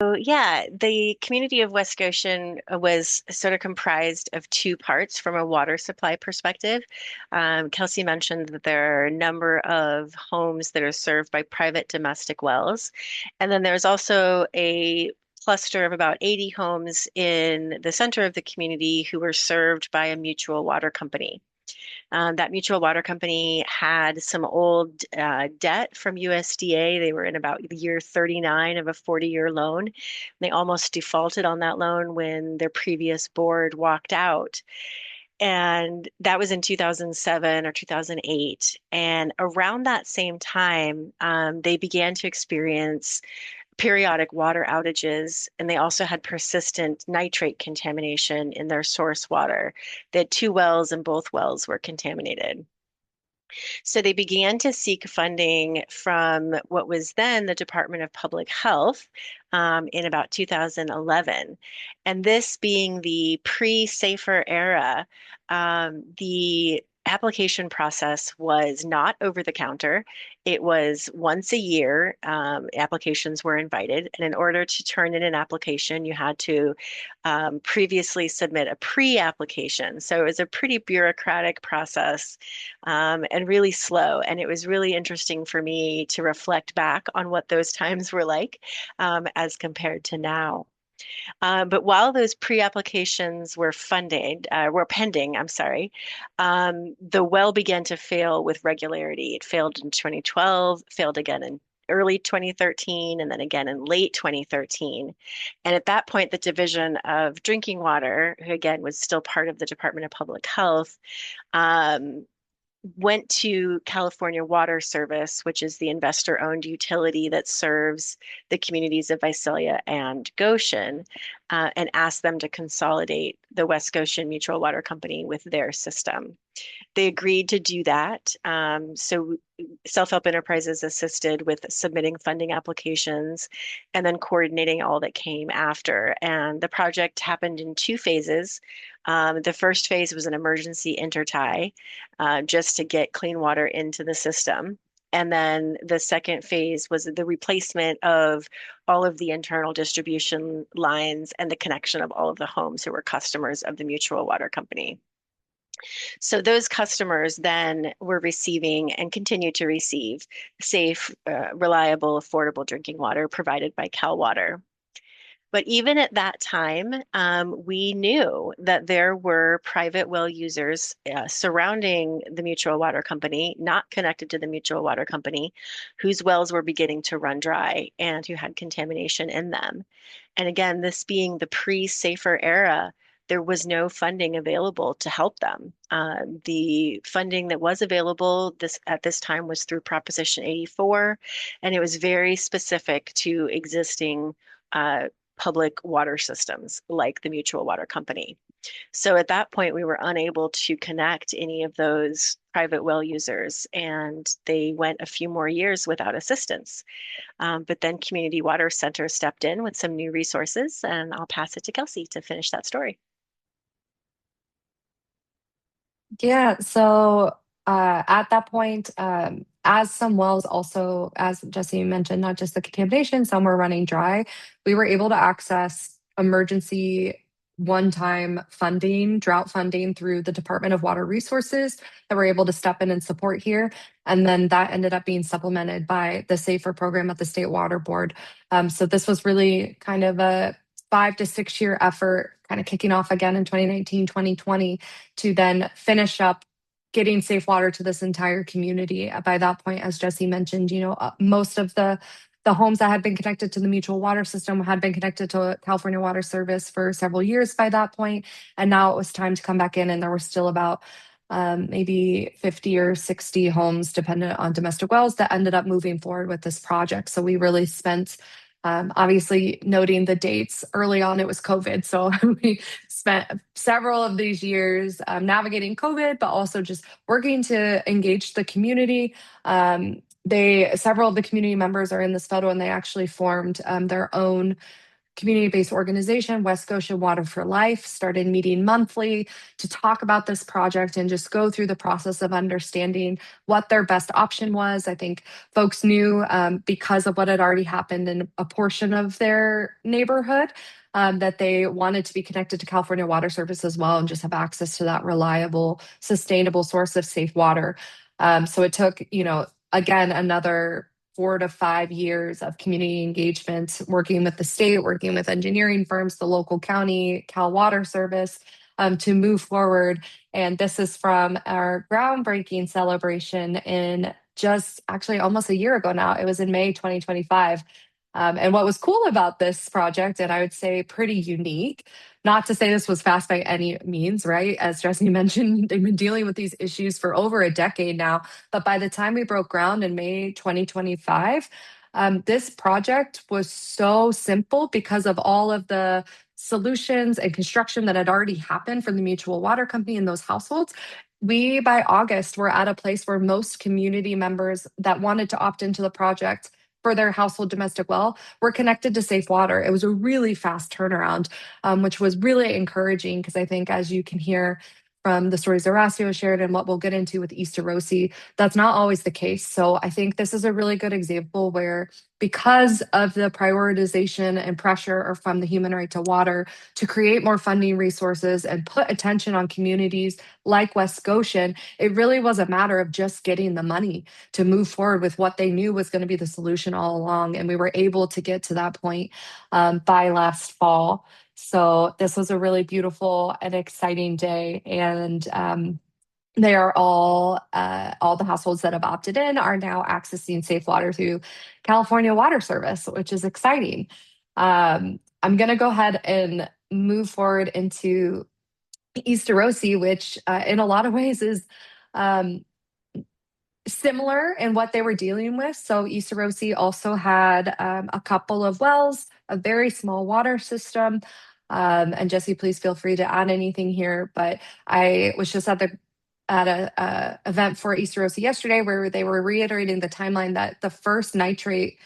S3: So yeah, the community of West Goshen was sort of comprised of two parts from a water supply perspective. Kelsey mentioned that there are a number of homes that are served by private domestic wells. And then there's also a cluster of about 80 homes in the center of the community who were served by a mutual water company. That mutual water company had some old debt from USDA. They were in about year 39 of a 40-year loan. They almost defaulted on that loan when their previous board walked out. And that was in 2007 or 2008. And around that same time, they began to experience periodic water outages, and they also had persistent nitrate contamination in their source water. They had two wells, and both wells were contaminated. So they began to seek funding from what was then the Department of Public Health in about 2011. And this being the pre-SAFER era, the application process was not over the counter. It was once a year, applications were invited. And in order to turn in an application, you had to previously submit a pre-application. So it was a pretty bureaucratic process and really slow. And it was really interesting for me to reflect back on what those times were like as compared to now. But while those pre-applications were pending, I'm sorry, the well began to fail with regularity. It failed in 2012, failed again in early 2013, and then again in late 2013. And at that point, the Division of Drinking Water, who again was still part of the Department of Public Health, went to California Water Service, which is the investor-owned utility that serves the communities of Visalia and Goshen, and asked them to consolidate the West Goshen Mutual Water Company with their system. They agreed to do that. So self-help enterprises assisted with submitting funding applications and then coordinating all that came after. And the project happened in two phases. The first phase was an emergency intertie, just to get clean water into the system. And then the second phase was the replacement of all of the internal distribution lines and the connection of all of the homes who were customers of the mutual water company. So those customers then were receiving and continue to receive safe, reliable, affordable drinking water provided by Cal Water. But even at that time, we knew that there were private well users surrounding the mutual water company, not connected to the mutual water company, whose wells were beginning to run dry and who had contamination in them. And again, this being the pre-safer era, there was no funding available to help them. The funding that was available at this time was through Proposition 84, and it was very specific to existing public water systems like the mutual water company. So at that point, we were unable to connect any of those private well users, and they went a few more years without assistance. But then Community Water Center stepped in with some new resources, and I'll pass it to Kelsey to finish that story.
S2: Yeah, so at that point, as some wells also, as Jessi mentioned, not just the contamination, some were running dry, we were able to access emergency one-time funding, drought funding through the Department of Water Resources that were able to step in and support here. And then that ended up being supplemented by the SAFER program at the State Water Board. So this was really kind of a 5 to 6 year effort, kind of kicking off again in 2019, 2020, to then finish up getting safe water to this entire community. By that point, as Jessi mentioned, most of the homes that had been connected to the mutual water system had been connected to California Water Service for several years by that point. And now it was time to come back in, and there were still about maybe 50 or 60 homes dependent on domestic wells that ended up moving forward with this project. So we really spent obviously noting the dates early on, it was COVID. So we spent several of these years navigating COVID, but also just working to engage the community. Several of the community members are in this photo, and they actually formed their own community-based organization, West Scotia Water for Life, started meeting monthly to talk about this project and just go through the process of understanding what their best option was. I think folks knew because of what had already happened in a portion of their neighborhood that they wanted to be connected to California Water Service as well and just have access to that reliable, sustainable source of safe water. So it took, again, another 4 to 5 years of community engagement, working with the state, working with engineering firms, the local county, Cal Water Service, to move forward. And this is from our groundbreaking celebration in just actually almost a year ago now. It was in May 2025. And what was cool about this project, and I would say pretty unique, not to say this was fast by any means, right? As Jessi mentioned, they've been dealing with these issues for over a decade now. But by the time we broke ground in May 2025, this project was so simple because of all of the solutions and construction that had already happened from the mutual water company in those households. We, by August, were at a place where most community members that wanted to opt into the project for their household domestic well were connected to safe water. It was a really fast turnaround, which was really encouraging because I think, as you can hear from the stories Horacio shared and what we'll get into with East Rosi, that's not always the case. So I think this is a really good example where, because of the prioritization and pressure from the Human Right to Water to create more funding resources and put attention on communities like West Scotian, it really was a matter of just getting the money to move forward with what they knew was going to be the solution all along. And we were able to get to that point by last fall. So this was a really beautiful and exciting day. And they are all the households that have opted in are now accessing safe water through California Water Service, which is exciting. I'm going to go ahead and move forward into East Rosi, which in a lot of ways is similar in what they were dealing with. So East Rosi also had a couple of wells, a very small water system. And Jessi, please feel free to add anything here. But I was just at the at a event for East Rosa yesterday where they were reiterating the timeline that the first nitrate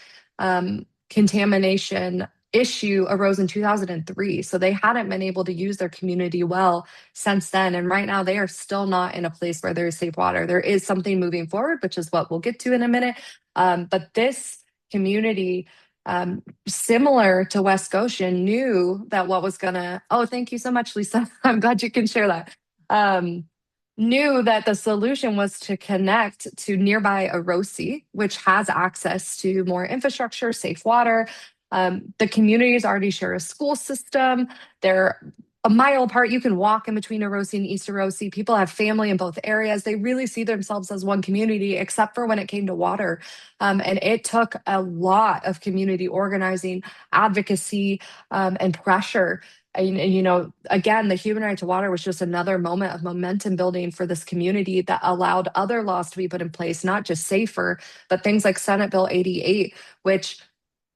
S2: contamination issue arose in 2003. So they hadn't been able to use their community well since then. And right now they are still not in a place where there is safe water. There is something moving forward, which is what we'll get to in a minute. But this community, similar to West Goshen, knew that what was gonna, oh, thank you so much, Lisa. I'm glad you can share that. Knew that the solution was to connect to nearby Arosi, which has access to more infrastructure, safe water. The communities already share a school system. They're a mile apart. You can walk in between Arosi and East Arosi. People have family in both areas. They really see themselves as one community, except for when it came to water. And it took a lot of community organizing, advocacy, and pressure. And, again, the human right to water was just another moment of momentum building for this community that allowed other laws to be put in place, not just safer, but things like Senate Bill 88, which,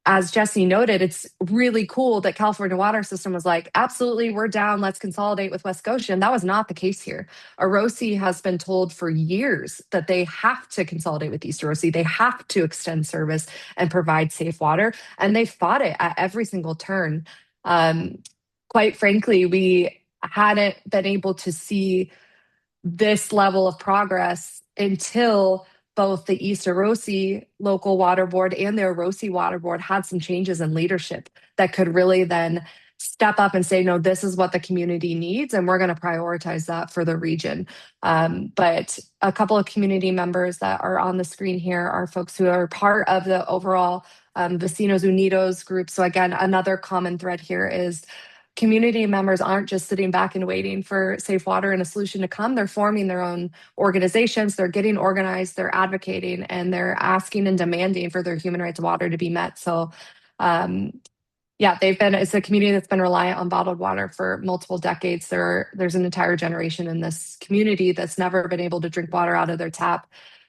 S2: as Jessi noted, it's really cool that California water system was like, absolutely, we're down. Let's consolidate with West Goshen. That was not the case here. Arosi has been told for years that they have to consolidate with East Arosi. They have to extend service and provide safe water. And they fought it at every single turn. Quite frankly, we hadn't been able to see this level of progress until both the East Arosi local water board and the Arosi water board had some changes in leadership that could really then step up and say, no, this is what the community needs, and we're going to prioritize that for the region. But a couple of community members that are on the screen here are folks who are part of the overall Vecinos Unidos group. So again, another common thread here is community members aren't just sitting back and waiting for safe water and a solution to come. They're forming their own organizations. They're getting organized. They're advocating, and they're asking and demanding for their human right to water to be met. So, yeah, it's a community that's been reliant on bottled water for multiple decades. There's an entire generation in this community that's never been able to drink water out of their tap.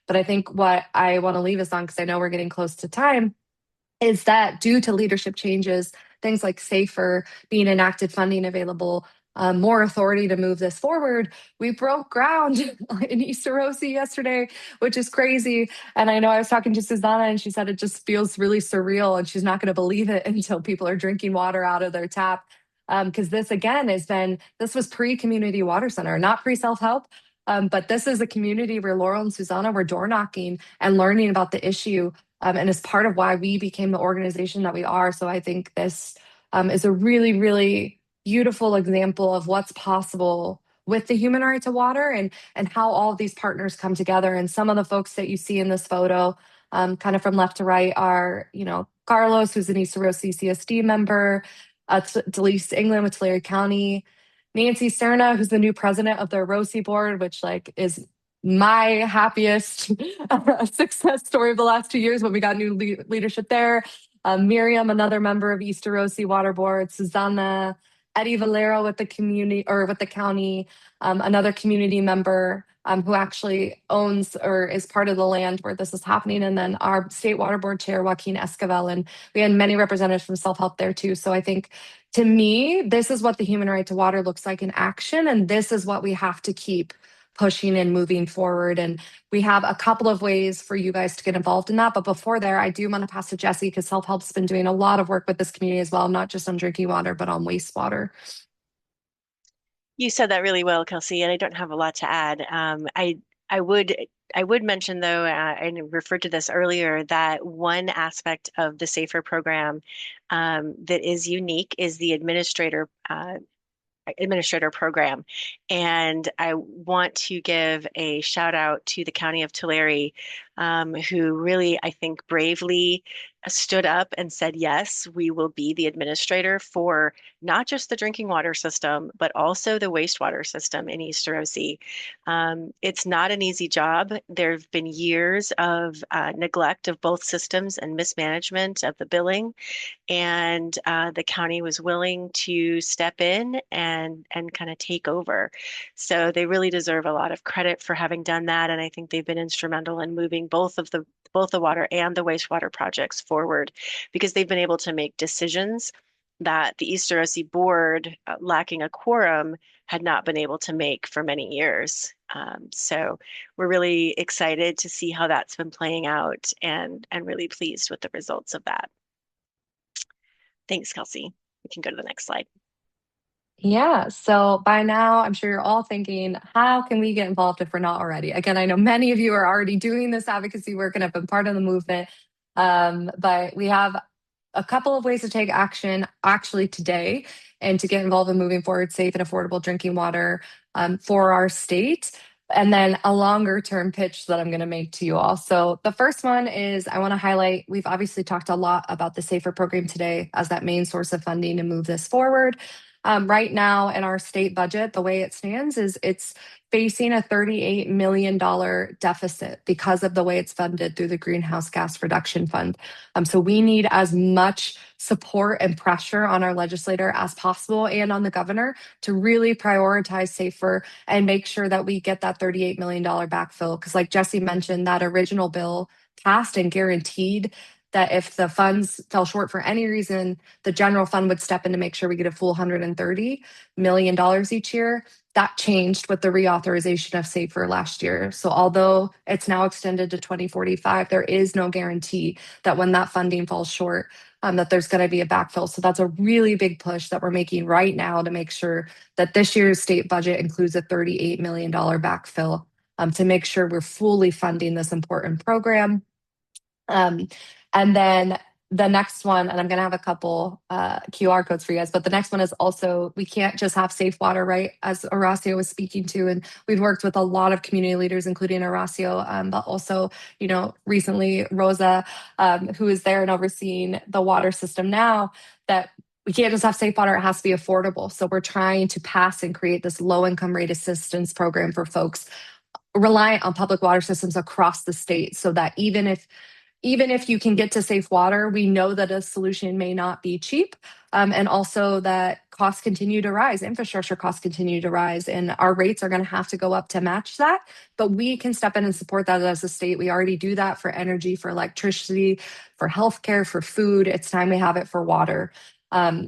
S2: But I think what I want to leave us on, because I know we're getting close to time, is that due to leadership changes, things like SAFER being enacted, funding available, more authority to move this forward, we broke ground in East Arosi yesterday, which is crazy. And I know I was talking to Susanna, and she said it just feels really surreal, and she's not going to believe it until people are drinking water out of their tap. Because this, again, this was pre-community water center, not pre-self-help. But this is a community where Laurel and Susanna were door knocking and learning about the issue, and is part of why we became the organization that we are. So I think this is a really, really beautiful example of what's possible with the human right to water, and how all of these partners come together. And some of the folks that you see in this photo, kind of from left to right, are, Carlos, who's an East Arosi CSD member, Delise England with Tulare County, Nancy Serna, who's the new president of the Arosi board, which is my happiest success story of the last 2 years when we got new leadership there. Miriam, another member of East Arosi Water Board, Susanna, Eddie Valero with the county, another community member who actually owns or is part of the land where this is happening, and then our state water board chair, Joaquin Esquivel, and we had many representatives from self-help there too. So I think, to me, this is what the human right to water looks like in action, and this is what we have to keep pushing and moving forward. And we have a couple of ways for you guys to get involved in that. But before there, I do want to pass to Jessi, because self-help's been doing a lot of work with this community as well, not just on drinking water, but on wastewater.
S3: You said that really well, Kelsey, and I don't have a lot to add. I would mention, though, and referred to this earlier, that one aspect of the SAFER program that is unique is the administrator program. And I want to give a shout out to the County of Tulare, who really, I think, bravely stood up and said, yes, we will be the administrator for not just the drinking water system, but also the wastewater system in East Arosi. It's not an easy job. There have been years of neglect of both systems and mismanagement of the billing. And the county was willing to step in and kind of take over. So they really deserve a lot of credit for having done that. And I think they've been instrumental in moving both the water and the wastewater projects forward, because they've been able to make decisions that the East Arosi board, lacking a quorum, couldn't make. had not been able to make for many years. So we're really excited to see how that's been playing out and really pleased with the results of that. Thanks, Kelsey. We can go to the next slide.
S2: Yeah, so by now, I'm sure you're all thinking, how can we get involved if we're not already? Again, I know many of you are already doing this advocacy work and have been part of the movement, but we have a couple of ways to take action actually today and to get involved in moving forward safe and affordable drinking water for our state. And then a longer term pitch that I'm going to make to you all. So the first one is I want to highlight, we've obviously talked a lot about the SAFER program today as that main source of funding to move this forward. Right now in our state budget, the way it stands is it's facing a $38 million deficit because of the way it's funded through the Greenhouse Gas Reduction Fund. So we need as much support and pressure on our legislator as possible and on the governor to really prioritize SAFER and make sure that we get that $38 million backfill. Because like Jessi mentioned, that original bill passed and guaranteed that if the funds fell short for any reason, the general fund would step in to make sure we get a full $130 million each year. That changed with the reauthorization of SAFER last year. So although it's now extended to 2045, there is no guarantee that when that funding falls short, that there's going to be a backfill. So that's a really big push that we're making right now to make sure that this year's state budget includes a $38 million backfill to make sure we're fully funding this important program. And then the next one, and I'm going to have a couple QR codes for you guys, but the next one is also, we can't just have safe water, right? As Horacio was speaking to, and we've worked with a lot of community leaders, including Horacio, but also, recently Rosa, who is there and overseeing the water system now, that we can't just have safe water, it has to be affordable. So we're trying to pass and create this low income rate assistance program for folks reliant on public water systems across the state, so that even if you can get to safe water, we know that a solution may not be cheap, and also that costs continue to rise, infrastructure costs continue to rise, and our rates are going to have to go up to match that. But we can step in and support that as a state. We already do that for energy, for electricity, for healthcare, for food. It's time we have it for water.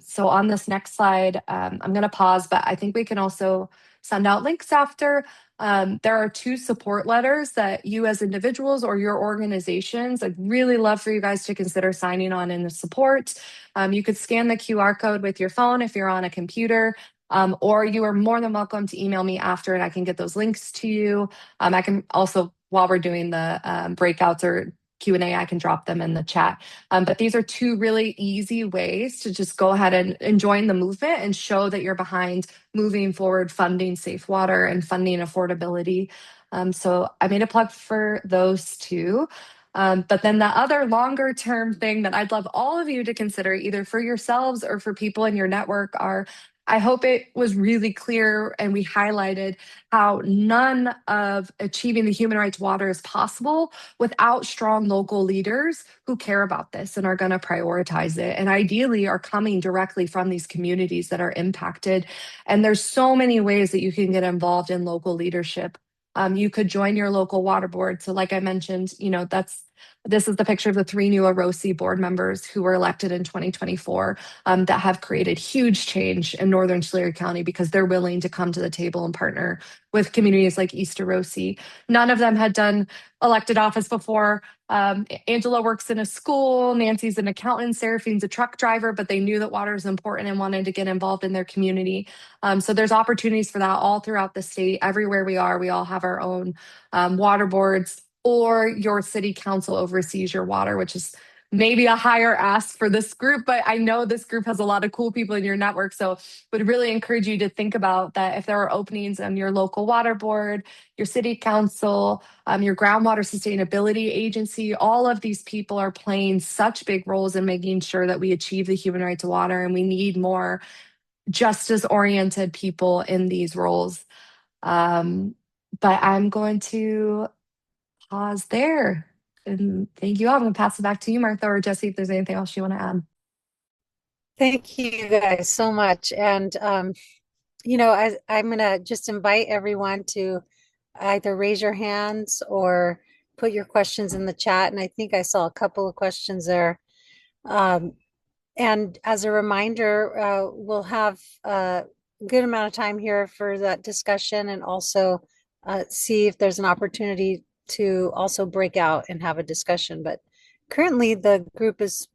S2: So on this next slide, I'm going to pause, but I think we can also send out links after. There are 2 support letters that you as individuals or your organizations, I'd really love for you guys to consider signing on in the support. You could scan the QR code with your phone if you're on a computer, or you are more than welcome to email me after and I can get those links to you. I can also, while we're doing the breakouts or Q&A, I can drop them in the chat. But these are 2 really easy ways to just go ahead and join the movement and show that you're behind moving forward, funding safe water and funding affordability. So I made a plug for those 2. But then the other longer term thing that I'd love all of you to consider, either for yourselves or for people in your network, are I hope it was really clear and we highlighted how none of achieving the human rights water is possible without strong local leaders who care about this and are going to prioritize it, and ideally are coming directly from these communities that are impacted. And there's so many ways that you can get involved in local leadership. You could join your local water board. So like I mentioned, this is the picture of the 3 new AROSI board members who were elected in 2024 that have created huge change in Northern Tulare County because they're willing to come to the table and partner with communities like East AROSI. None of them had done elected office before. Angela works in a school, Nancy's an accountant, Seraphine's a truck driver, but they knew that water is important and wanted to get involved in their community. So there's opportunities for that all throughout the state. Everywhere we are, we all have our own water boards, or your city council oversees your water, which is maybe a higher ask for this group, but I know this group has a lot of cool people in your network. So would really encourage you to think about that if there are openings on your local water board, your city council, your groundwater sustainability agency. All of these people are playing such big roles in making sure that we achieve the human right to water, and we need more justice-oriented people in these roles. But I'm going to pause there. And thank you all. I'm going to pass it back to you, Martha or Jessi, if there's anything else you want to add.
S1: Thank you guys so much. And, I'm going to just invite everyone to either raise your hands or put your questions in the chat. And I think I saw a couple of questions there. And as a reminder, we'll have good amount of time here for that discussion and also see if there's an opportunity to also break out and have a discussion. But currently the group is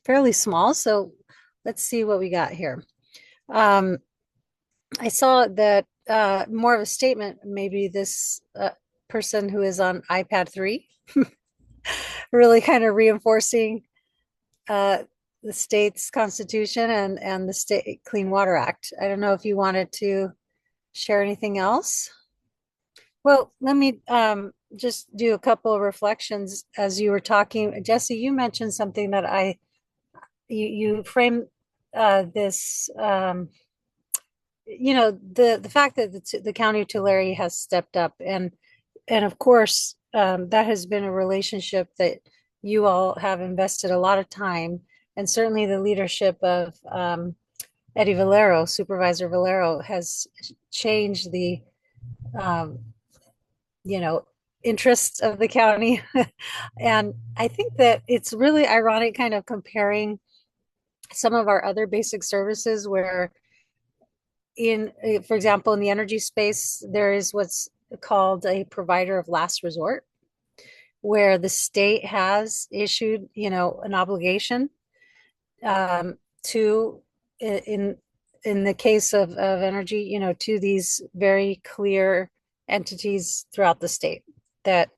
S1: fairly small, so let's see what we got here. I saw that more of a statement, maybe this person who is on iPad 3, really kind of reinforcing the state's constitution and the State Clean Water Act. I don't know if you wanted to share anything else. Well, let me just do a couple of reflections as you were talking. Jessi, you mentioned something that you framed this the fact that the county of Tulare has stepped up and of course that has been a relationship that you all have invested a lot of time, and certainly the leadership of Eddie Valero, Supervisor Valero, has changed the um, interests of the county. And I think that it's really ironic kind of comparing some of our other basic services where for example, in the energy space, there is what's called a provider of last resort, where the state has issued, an obligation to, in the case of energy, to these very clear entities throughout the state that,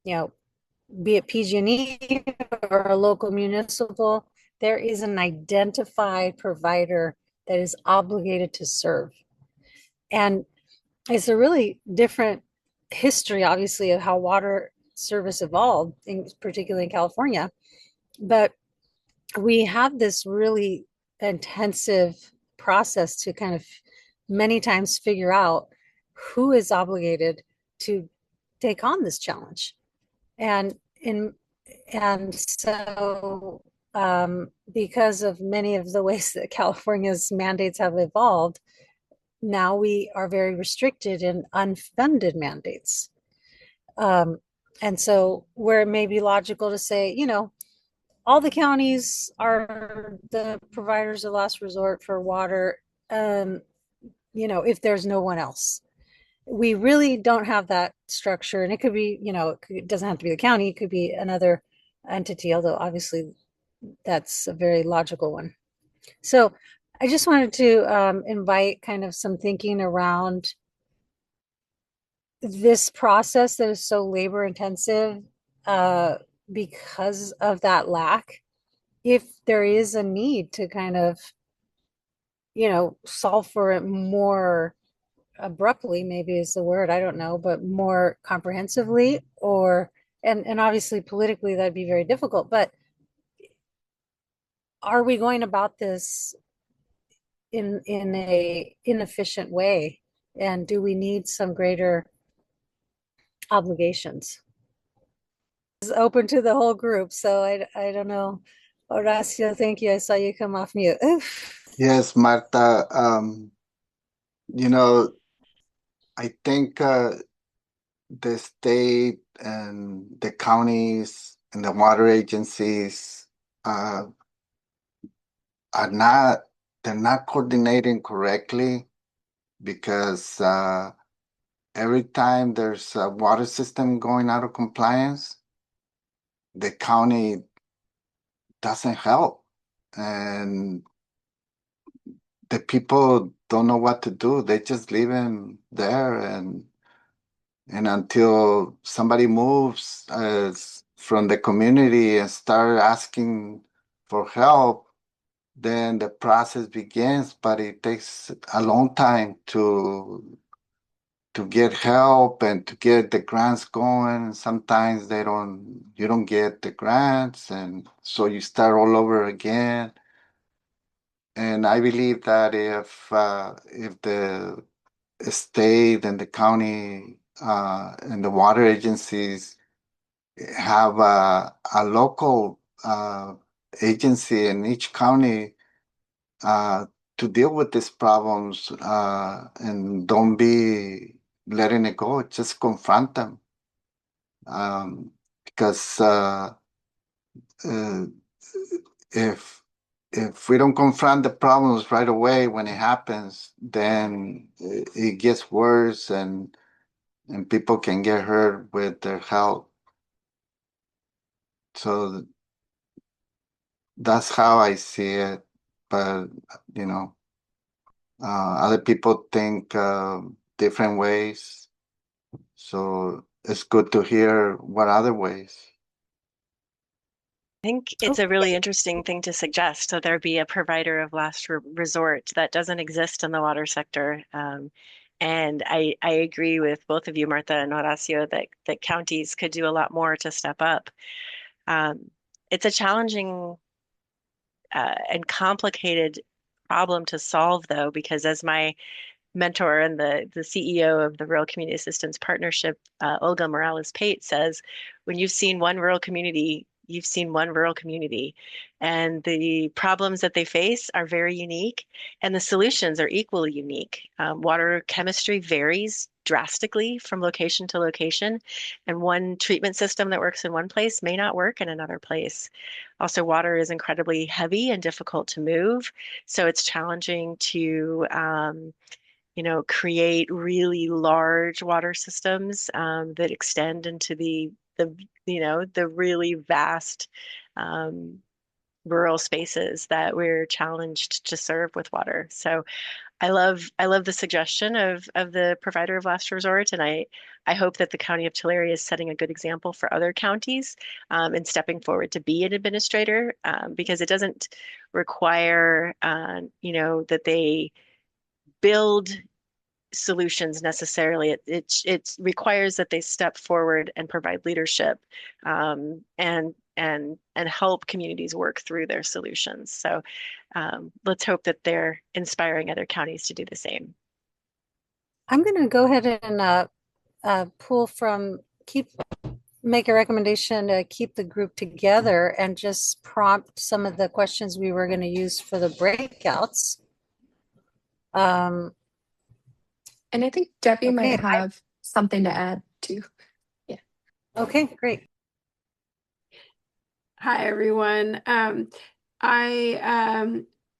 S1: be it PG&E or a local municipal, there is an identified provider that is obligated to serve. And it's a really different history, obviously, of how water service evolved, particularly in California. But we have this really intensive process to kind of many times figure out who is obligated to take on this challenge. And so because of many of the ways that California's mandates have evolved, now we are very restricted in unfunded mandates. And so where it may be logical to say, all the counties are the providers of last resort for water, if there's no one else. We really don't have that structure. And it could be, it doesn't have to be the county, it could be another entity, although obviously that's a very logical one. So I just wanted to invite kind of some thinking around this process that is so labor intensive because of that lack. If there is a need to kind of, solve for it more abruptly, maybe is the word, I don't know, but more comprehensively, and obviously politically that'd be very difficult. But are we going about this in a inefficient way? And do we need some greater obligations? It's open to the whole group, so I don't know. Horacio, thank you. I saw you come off mute.
S6: Yes, Martha. You know, I think the state and the counties and the water agencies are not, they're not coordinating correctly because every time there's a water system going out of compliance, the county doesn't help. And the people don't know what to do. They just leave him there, and until somebody moves from the community and start asking for help, then the process begins. But it takes a long time to get help and to get the grants going. Sometimes you don't get the grants, and so you start all over again. And I believe that if the state and the county and the water agencies have a local agency in each county to deal with these problems and don't be letting it go, just confront them. Because uh, if if we don't confront the problems right away when it happens, then it gets worse and people can get hurt with their health. So that's how I see it. But, you know, other people think different ways. So it's good to hear what other ways.
S3: I think it's a really interesting thing to suggest. So there be a provider of last resort that doesn't exist in the water sector. And I agree with both of you, Martha and Horacio, that counties could do a lot more to step up. It's a challenging and complicated problem to solve, though, because as my mentor and the CEO of the Rural Community Assistance Partnership, Olga Morales-Pate, says, when you've seen one rural community, you've seen one rural community. And the problems that they face are very unique, and the solutions are equally unique. Water chemistry varies drastically from location to location, and one treatment system that works in one place may not work in another place. Also, water is incredibly heavy and difficult to move, so it's challenging to create really large water systems that extend into the really vast rural spaces that we're challenged to serve with water. So I love the suggestion of the provider of last resort, and I hope that the County of Tulare is setting a good example for other counties and stepping forward to be an administrator because it doesn't require that they build solutions necessarily. It requires that they step forward and provide leadership and help communities work through their solutions. So let's hope that they're inspiring other counties to do the same.
S1: I'm going to go ahead and pull from make a recommendation to keep the group together and just prompt some of the questions we were going to use for the breakouts.
S2: And I think Debbie
S1: Okay,
S2: might have something to add too. Yeah.
S1: Okay, great.
S5: Hi, everyone. I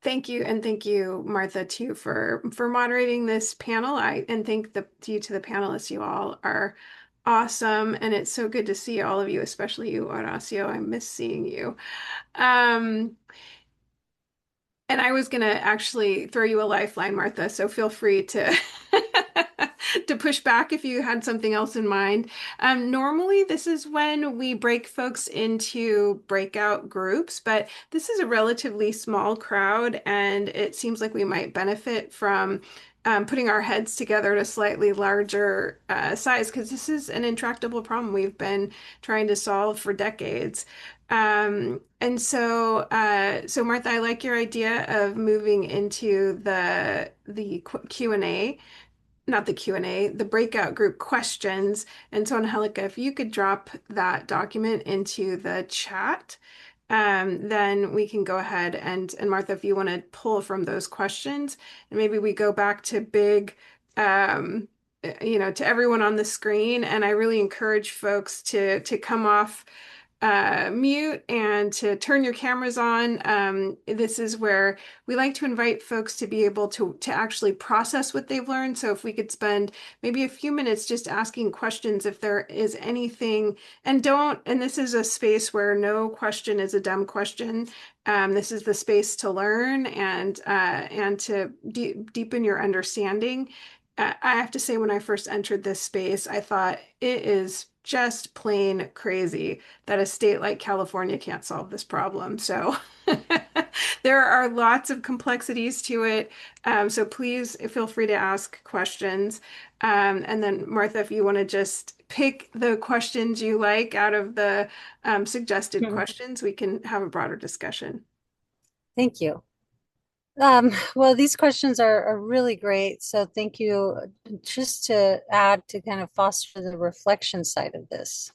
S5: thank you, and thank you, Martha, too, for moderating this panel. And thank you to the panelists. You all are awesome, and it's so good to see all of you, especially you, Horacio. I miss seeing you. And I was gonna actually throw you a lifeline, Martha, so feel free to to push back if you had something else in mind. Normally, this is when we break folks into breakout groups, but this is a relatively small crowd, and it seems like we might benefit from putting our heads together at a slightly larger size because this is an intractable problem we've been trying to solve for decades. So Martha, I like your idea of moving into the Q&A, not the Q&A, the breakout group questions. And so, Angelica, if you could drop that document into the chat, then we can go ahead and Martha, if you want to pull from those questions, and maybe we go back to um, to everyone on the screen. And I really encourage folks to come off mute and to turn your cameras on. This is where we like to invite folks to be able to actually process what they've learned. So if we could spend maybe a few minutes just asking questions if there is anything, and this is a space where no question is a dumb question. This is the space to learn and to deepen your understanding. I have to say, when I first entered this space, I thought it is just plain crazy that a state like California can't solve this problem. So there are lots of complexities to it. So please feel free to ask questions. And then Martha, if you want to just pick the questions you like out of the suggested questions, we can have a broader discussion.
S1: Thank you. Well, these questions are really great. So thank you. Just to add to kind of foster the reflection side of this.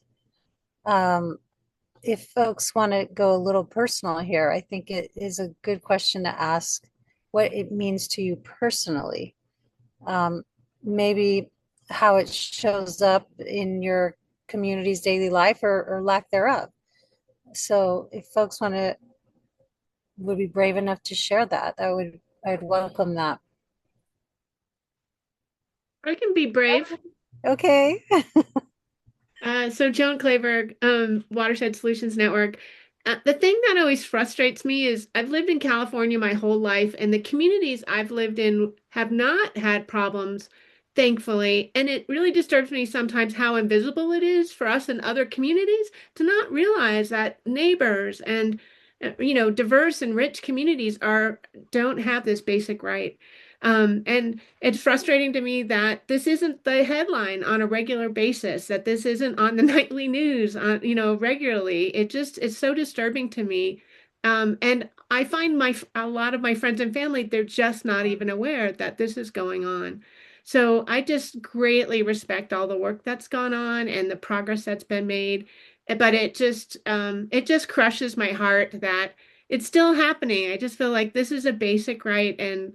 S1: If folks want to go a little personal here, I think it is a good question to ask what it means to you personally. Maybe how it shows up in your community's daily life or lack thereof. So if folks want to would be brave enough to share that. I'd welcome that.
S7: I can be brave.
S1: Okay.
S7: So Joan Clayburgh, Watershed Solutions Network. The thing that always frustrates me is I've lived in California my whole life, and the communities I've lived in have not had problems, thankfully. And it really disturbs me sometimes how invisible it is for us in other communities to not realize that neighbors and diverse and rich communities don't have this basic right. And it's frustrating to me that this isn't the headline on a regular basis, that this isn't on the nightly news regularly. It's so disturbing to me. And I find a lot of my friends and family, they're just not even aware that this is going on. So I just greatly respect all the work that's gone on and the progress that's been made. But it just crushes my heart that it's still happening. I just feel like this is a basic right, and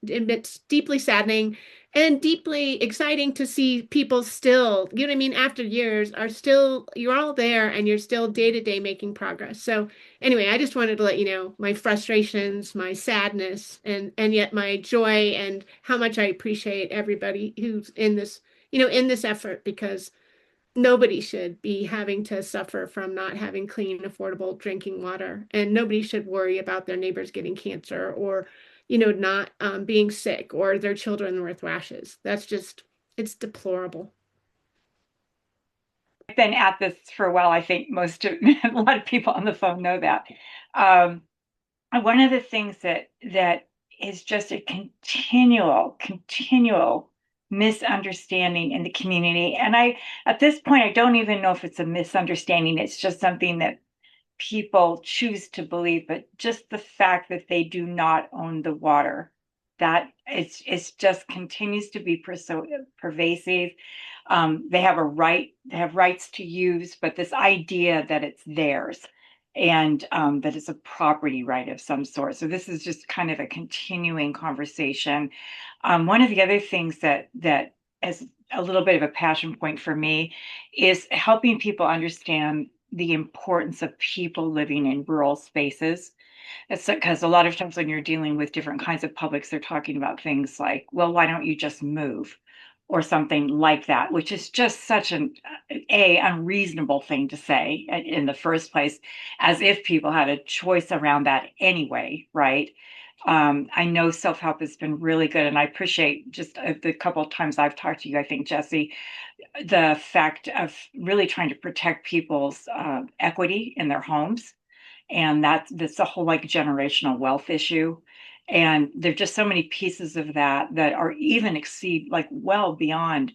S7: it's deeply saddening and deeply exciting to see people still, you know what I mean, after years you're all there and you're still day to day making progress. So anyway, I just wanted to let you know my frustrations, my sadness, and yet my joy and how much I appreciate everybody who's in this effort, because nobody should be having to suffer from not having clean, affordable drinking water, and nobody should worry about their neighbors getting cancer or, not being sick or their children with rashes. It's deplorable.
S8: I've been at this for a while. I think a lot of people on the phone know that. Um, One of the things that is just a continual misunderstanding in the community. And at this point, I don't even know if it's a misunderstanding. It's just something that people choose to believe, but just the fact that they do not own the water, that it's just continues to be so pervasive. They have rights to use, but this idea that it's theirs and that it's a property right of some sort. So this is just kind of a continuing conversation. One of the other things that is a little bit of a passion point for me is helping people understand the importance of people living in rural spaces. It's because a lot of times when you're dealing with different kinds of publics, they're talking about things like, well, why don't you just move? Or something like that, which is just such an unreasonable thing to say in the first place, as if people had a choice around that anyway, right? I know self-help has been really good, and I appreciate just the couple of times I've talked to you, I think, Jessi, the fact of really trying to protect people's equity in their homes. And that's a whole like generational wealth issue. And there's just so many pieces of that are even exceed like well beyond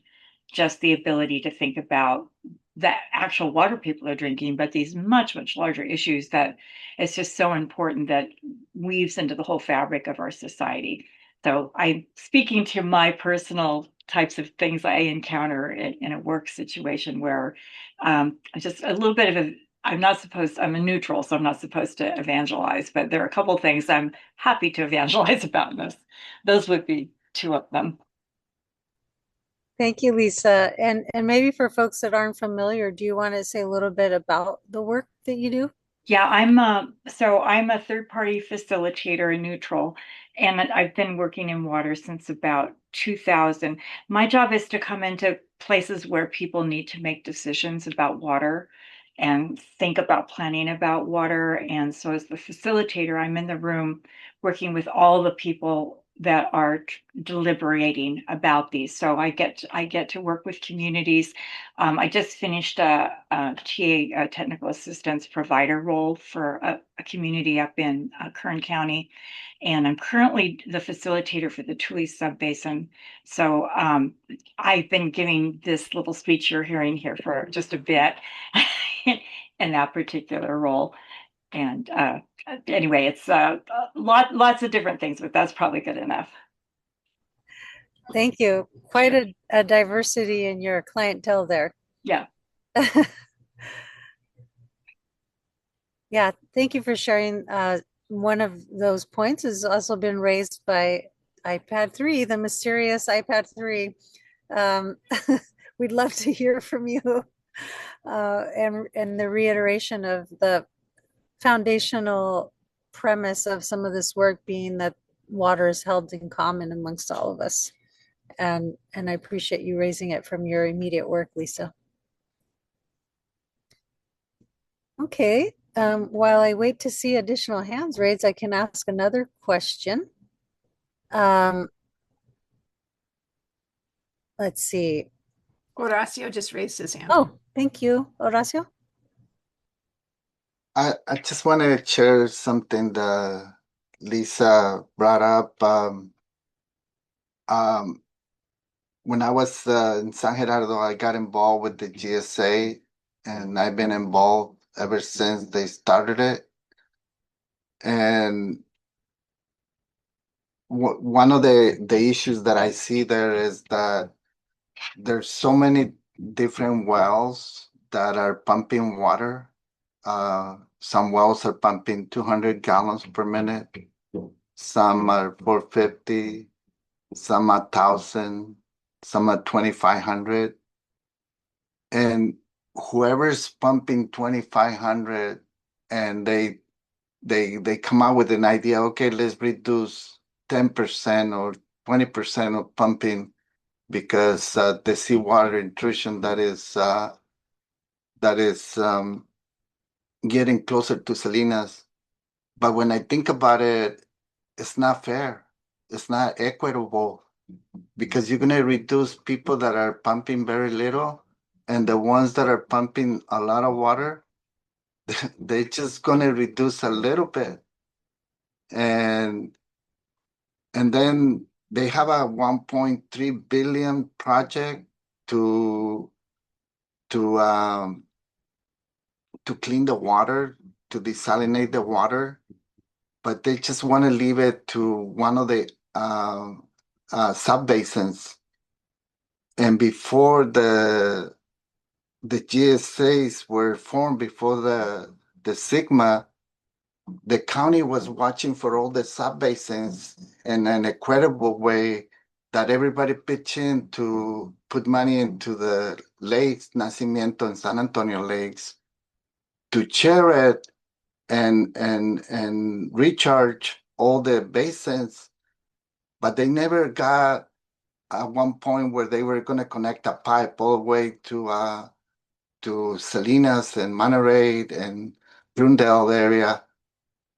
S8: just the ability to think about the actual water people are drinking, but these much, much larger issues that it's just so important that weaves into the whole fabric of our society. So I'm speaking to my personal types of things I encounter in a work situation where just a little bit of I'm a neutral, so I'm not supposed to evangelize, but there are a couple of things I'm happy to evangelize about this. Those would be two of them.
S1: Thank you, Lisa. And maybe for folks that aren't familiar, do you want to say a little bit about the work that you do?
S8: Yeah, I'm a third party facilitator in neutral, and I've been working in water since about 2000. My job is to come into places where people need to make decisions about water and think about planning about water. And so as the facilitator, I'm in the room working with all the people that are deliberating about these. So I get to work with communities. I just finished a TA, technical assistance provider role for a community up in Kern County, and I'm currently the facilitator for the Tule Subbasin. So I've been giving this little speech you're hearing here for just a bit in that particular role. And anyway, it's lots of different things, but that's probably good enough.
S1: Thank you. Quite a diversity in your clientele there.
S8: Yeah.
S1: Yeah, thank you for sharing. One of those points has also been raised by iPad 3, the mysterious iPad 3. We'd love to hear from you and the reiteration of the foundational premise of some of this work being that water is held in common amongst all of us. And I appreciate you raising it from your immediate work, Lisa. Okay, while I wait to see additional hands raised, I can ask another question. Let's see.
S5: Horacio just raised his hand.
S1: Oh, thank you, Horacio.
S6: I just want to share something that Lisa brought up. When I was in San Jerardo, I got involved with the GSA, and I've been involved ever since they started it. And one of the issues that I see there is that there's so many different wells that are pumping water. Some wells are pumping 200 gallons per minute. Some are 450, some are 1,000, some are 2,500. And whoever's pumping 2,500 and they come out with an idea, okay, let's reduce 10% or 20% of pumping because the seawater intrusion that is getting closer to Salinas. But when I think about it, it's not fair. It's not equitable because you're going to reduce people that are pumping very little, and the ones that are pumping a lot of water, they're just going to reduce a little bit. And then they have a 1.3 billion project to clean the water, to desalinate the water, but they just want to leave it to one of the sub basins. And before the GSAs were formed, before the Sigma, the county was watching for all the sub basins in an equitable way that everybody pitched in to put money into the lakes, Nacimiento and San Antonio lakes, to share it and recharge all the basins, but they never got at one point where they were going to connect a pipe all the way to Salinas and Monterey and Brundale area.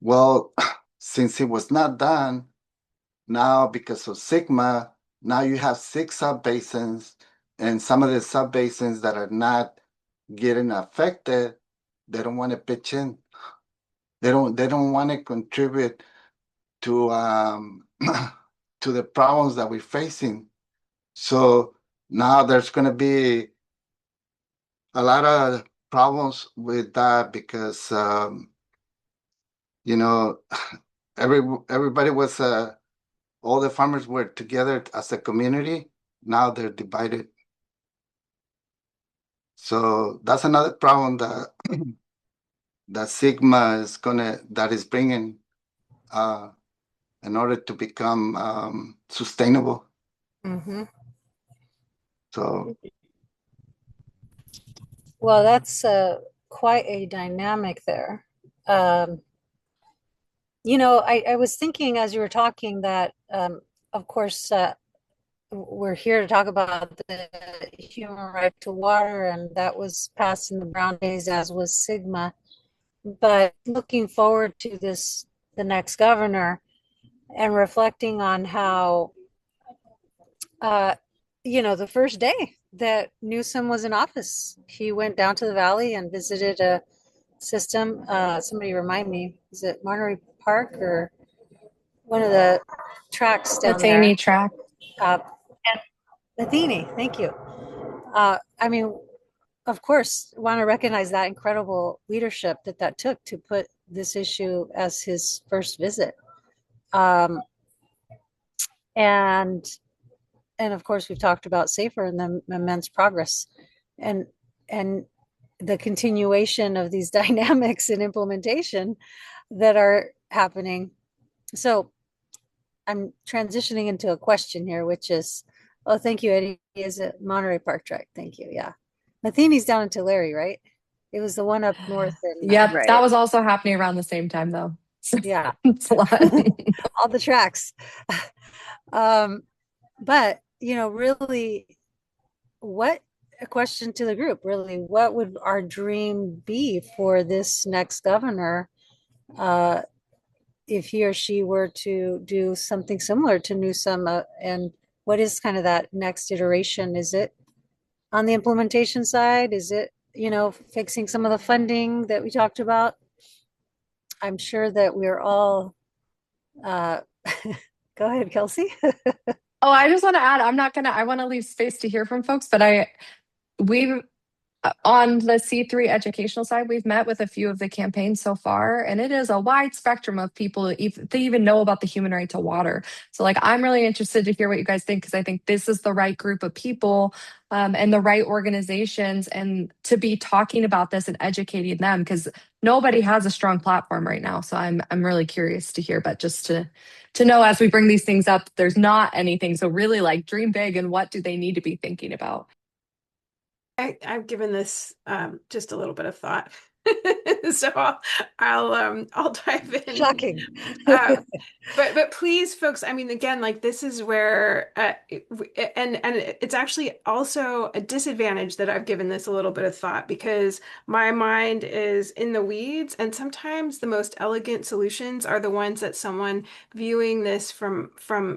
S6: Well, since it was not done, now because of Sigma, now you have 6 subbasins, and some of the subbasins that are not getting affected, they don't want to pitch in. They don't want to contribute to to the problems that we're facing. So now there's going to be a lot of problems with that because you know everybody was all the farmers were together as a community. Now they're divided. So that's another problem that that Sigma is bringing in order to become sustainable.
S1: Mm-hmm.
S6: So,
S1: well, that's quite a dynamic there. I was thinking as you were talking that, of course, we're here to talk about the human right to water, and that was passed in the Brown days, as was Sigma. But looking forward to the next governor, and reflecting on how, the first day that Newsom was in office, he went down to the valley and visited a system. Somebody remind me, is it Monterey Park or one of the tracks down there?
S2: Matheny track.
S1: And Matheny, thank you. Of course, want to recognize that incredible leadership that took to put this issue as his first visit. And of course, we've talked about SAFER and the immense progress and the continuation of these dynamics in implementation that are happening. So I'm transitioning into a question here, which is, oh, thank you, Eddie. Is it Monterey Park track? Thank you. Yeah. Matheny's down in Tulare, right? It was the one up north.
S2: Yep,
S3: Right.
S2: that was also happening around the same time, though.
S1: Yeah.
S2: It's a lot.
S1: All the tracks. But, really, what a question to the group, really, what would our dream be for this next governor? If he or she were to do something similar to Newsom, and what is kind of that next iteration? Is it on the implementation side? Is it, fixing some of the funding that we talked about? I'm sure that we're all, uh, go ahead, Kelsey.
S2: Oh, I just want to add, I want to leave space to hear from folks, but we've, on the C3 educational side, we've met with a few of the campaigns so far, and it is a wide spectrum of people they even know about the human right to water. So, like, I'm really interested to hear what you guys think, because I think this is the right group of people and the right organizations, and to be talking about this and educating them, because nobody has a strong platform right now. So I'm really curious to hear, but just to know as we bring these things up, there's not anything. So really, like, dream big, and what do they need to be thinking about?
S5: I've given this just a little bit of thought, so I'll dive in.
S1: Shocking.
S5: But please, folks, I mean, again, like, this is where and it's actually also a disadvantage that I've given this a little bit of thought, because my mind is in the weeds, and sometimes the most elegant solutions are the ones that someone viewing this from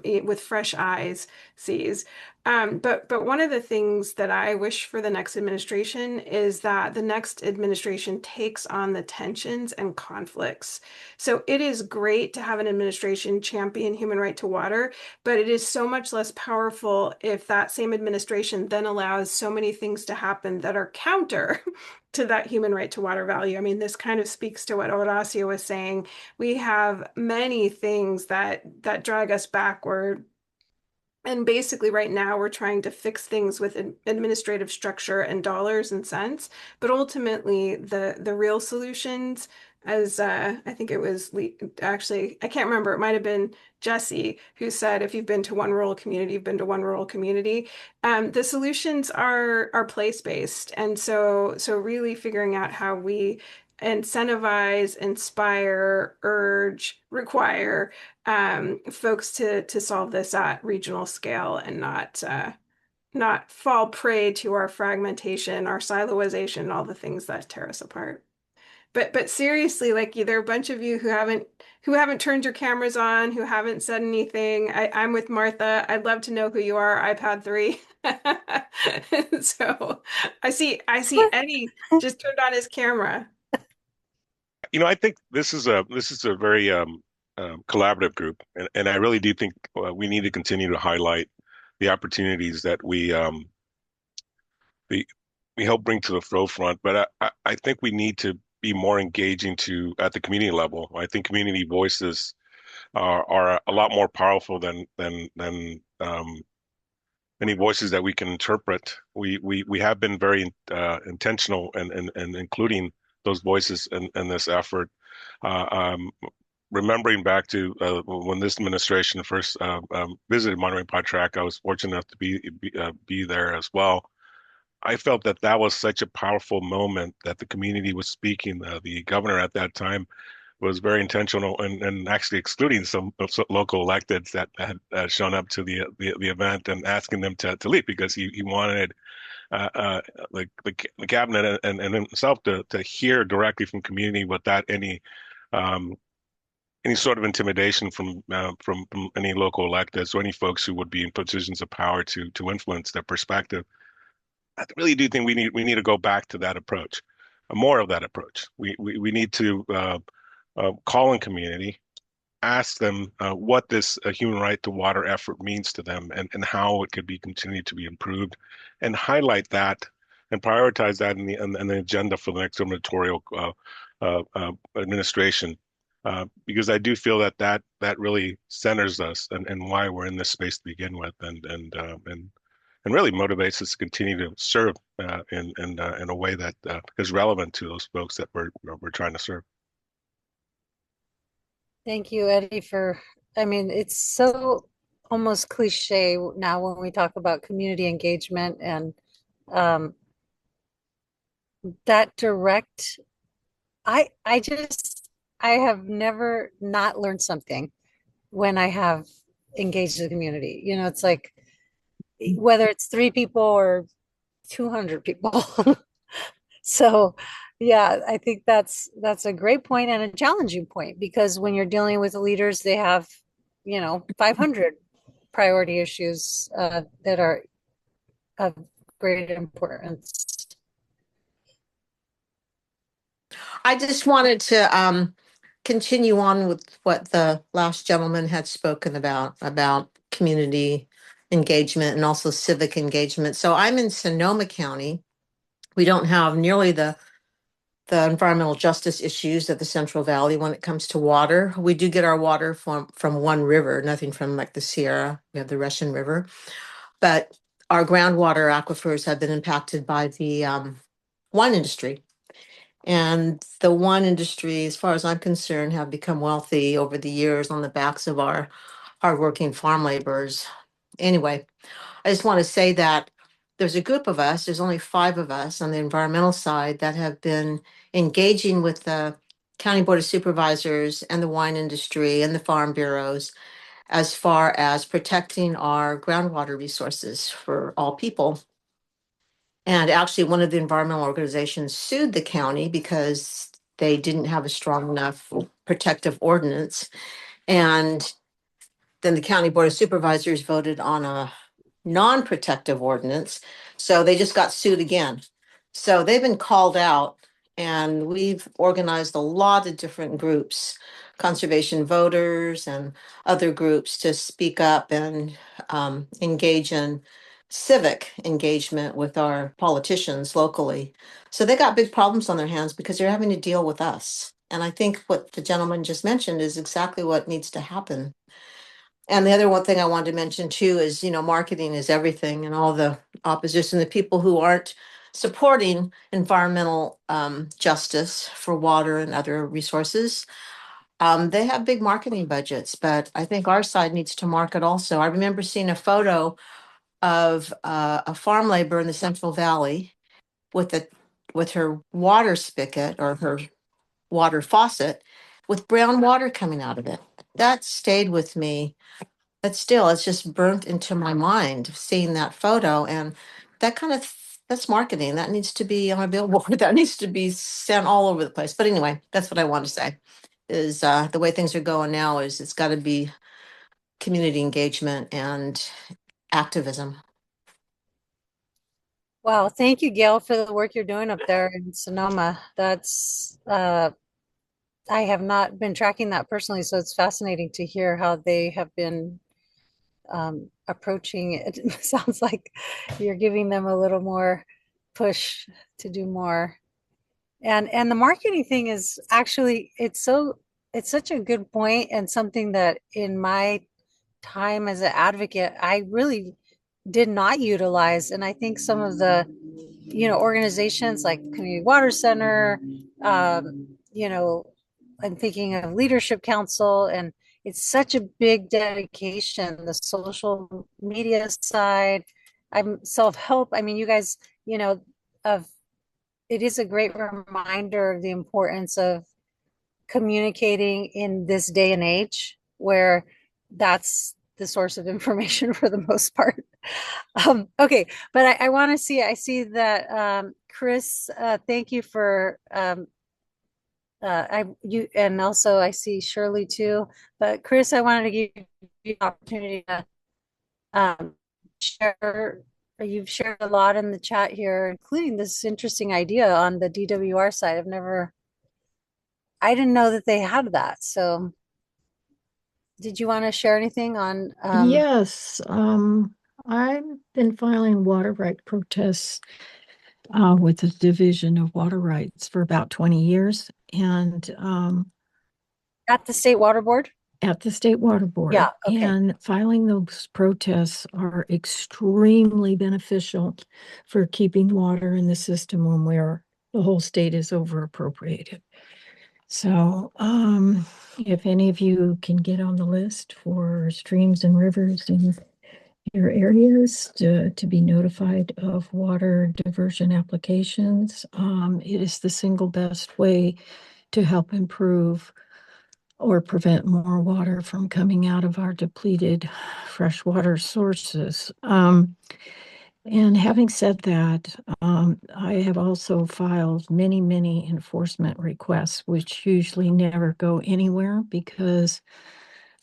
S5: with fresh eyes sees. But one of the things that I wish for the next administration is that the next administration takes on the tensions and conflicts. So it is great to have an administration champion human right to water, but it is so much less powerful if that same administration then allows so many things to happen that are counter to that human right to water value. I mean, this kind of speaks to what Horacio was saying. We have many things that drag us backward. And basically, right now, we're trying to fix things with administrative structure and dollars and cents. But ultimately, the real solutions, as I think it was actually, I can't remember, it might have been Jessi who said, if you've been to one rural community, you've been to one rural community. The solutions are place-based. And so really figuring out how we incentivize, inspire, urge, require folks to solve this at regional scale, and not fall prey to our fragmentation, our siloization, all the things that tear us apart. But seriously, like, there are a bunch of you who haven't turned your cameras on, who haven't said anything. I'm with Martha. I'd love to know who you are. iPad 3. So I see Eddie just turned on his camera.
S9: I think this is a very collaborative group, and I really do think we need to continue to highlight the opportunities that we help bring to the forefront. But I think we need to be more engaging at the community level. I think community voices are a lot more powerful than any voices that we can interpret. We have been very intentional and including those voices in this effort. Uh, um, Remembering back to when this administration first visited Monterey Water Keeper, I was fortunate enough to be there as well. I felt that that was such a powerful moment that the community was speaking. The governor at that time was very intentional and actually excluding some local electeds that had shown up to the event and asking them to leave because he wanted the cabinet and himself to hear directly from community without um, any sort of intimidation from any local electeds or any folks who would be in positions of power to influence their perspective. I really do think we need to go back to that approach, more of that approach. We need to call in community, ask them what this human right to water effort means to them, and how it could be continued to be improved, and highlight that and prioritize that in the agenda for the next gubernatorial administration. Because I do feel that really centers us and why we're in this space to begin with, and really motivates us to continue to serve in a way that is relevant to those folks that we're trying to serve.
S1: Thank you, Eddie, I mean, it's so almost cliche now when we talk about community engagement and um, that direct, I just I have never not learned something when I have engaged the community. You know, it's like whether it's 3 people or 200 people. So, yeah, I think that's a great point and a challenging point because when you're dealing with leaders, they have, 500 priority issues that are of great importance.
S10: I just wanted to continue on with what the last gentleman had spoken about community engagement and also civic engagement. So I'm in Sonoma County. We don't have nearly the environmental justice issues of the Central Valley when it comes to water. We do get our water from one river, nothing from like the Sierra. We have the Russian River, but our groundwater aquifers have been impacted by the wine industry. And the wine industry, as far as I'm concerned, have become wealthy over the years on the backs of our hardworking farm laborers. Anyway, I just want to say that there's a group of us, there's only 5 of us on the environmental side that have been engaging with the County Board of Supervisors and the wine industry and the farm bureaus as far as protecting our groundwater resources for all people. And actually, one of the environmental organizations sued the county because they didn't have a strong enough protective ordinance. And then the County Board of Supervisors voted on a non-protective ordinance. So they just got sued again. So they've been called out, and we've organized a lot of different groups, conservation voters and other groups to speak up and engage in civic engagement with our politicians locally. So they got big problems on their hands because they're having to deal with us. And I think what the gentleman just mentioned is exactly what needs to happen. And the other one thing I wanted to mention too is, marketing is everything, and all the opposition, the people who aren't supporting environmental justice for water and other resources. They have big marketing budgets, but I think our side needs to market also. I remember seeing a photo of a farm laborer in the Central Valley with her water spigot or her water faucet with brown water coming out of it. That stayed with me. But still, it's just burnt into my mind seeing that photo, and that's marketing. That needs to be on a billboard. That needs to be sent all over the place. But anyway, that's what I want to say. Is the way things are going now is it's got to be community engagement and activism.
S1: Wow, thank you, Gail, for the work you're doing up there in Sonoma. That's I have not been tracking that personally, so it's fascinating to hear how they have been approaching it. It sounds like you're giving them a little more push to do more. And the marketing thing is actually it's such a good point and something that in my time as an advocate I really did not utilize. And I think some of the organizations like Community Water Center, I'm thinking of Leadership Council, and it's such a big dedication. The social media side, I'm self-help. I mean, you guys, of it is a great reminder of the importance of communicating in this day and age where that's the source of information for the most part. Okay, but I want to I see that Chris, thank you for and also I see Shirley too. But Chris, I wanted to give you an opportunity to share. You've shared a lot in the chat here, including this interesting idea on the DWR side. I didn't know that they had that. So did you want to share anything on?
S11: Yes, I've been filing water right protests with the Division of Water Rights for about 20 years. And
S1: at the State Water Board?
S11: At the State Water Board.
S1: Yeah, okay.
S11: And filing those protests are extremely beneficial for keeping water in the system when the whole state is over appropriated. So if any of you can get on the list for streams and rivers in your areas to be notified of water diversion applications, it is the single best way to help improve or prevent more water from coming out of our depleted freshwater sources. And having said that, I have also filed many, many enforcement requests, which usually never go anywhere because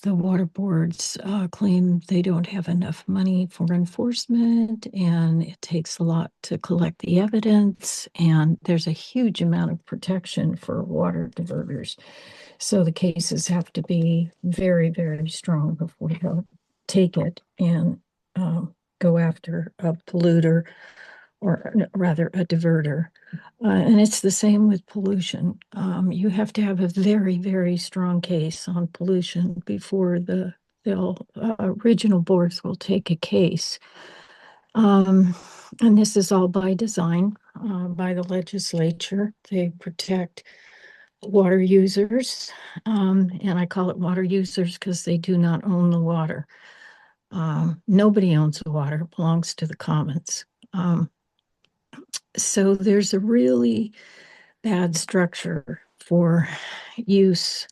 S11: the water boards claim they don't have enough money for enforcement, and it takes a lot to collect the evidence, and there's a huge amount of protection for water diverters. So the cases have to be very, very strong before they'll take it and go after a polluter, or rather a diverter. And it's the same with pollution. You have to have a very, very strong case on pollution before the regional boards will take a case. And this is all by design, by the legislature. They protect water users, and I call it water users because they do not own the water. Nobody owns the water; it belongs to the commons. So there's a really bad structure for use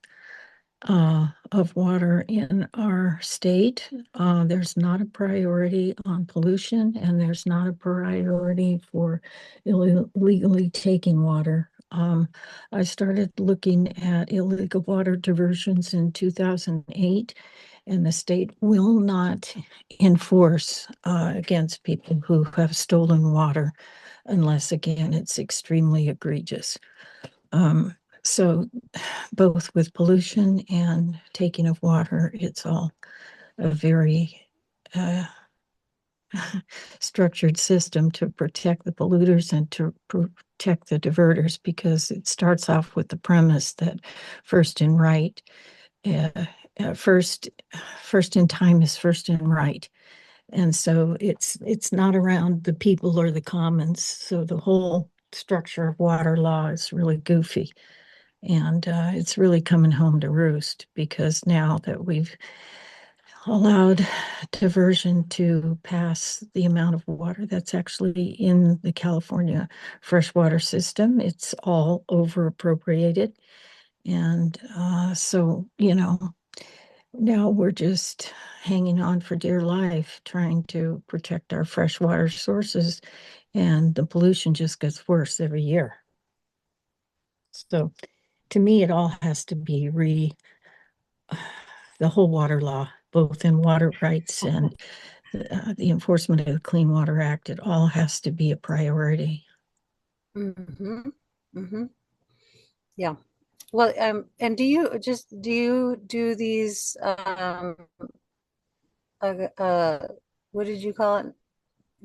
S11: of water in our state. There's not a priority on pollution, and there's not a priority for illegally taking water. I started looking at illegal water diversions in 2008, and the state will not enforce against people who have stolen water unless, again, it's extremely egregious. So both with pollution and taking of water, it's all a very structured system to protect the polluters and to protect the diverters, because it starts off with the premise that first in right, first in time is first in right. And so it's not around the people or the commons. So the whole structure of water law is really goofy. And it's really coming home to roost, because now that we've allowed diversion to pass the amount of water that's actually in the California freshwater system, it's all over appropriated. And so, now we're just hanging on for dear life, trying to protect our freshwater sources, and the pollution just gets worse every year. So to me, it all has to be the whole water law, both in water rights and the enforcement of the Clean Water Act. It all has to be a priority.
S1: Mm-hmm. Mm-hmm. Yeah. Well, and do you do these what did you call it?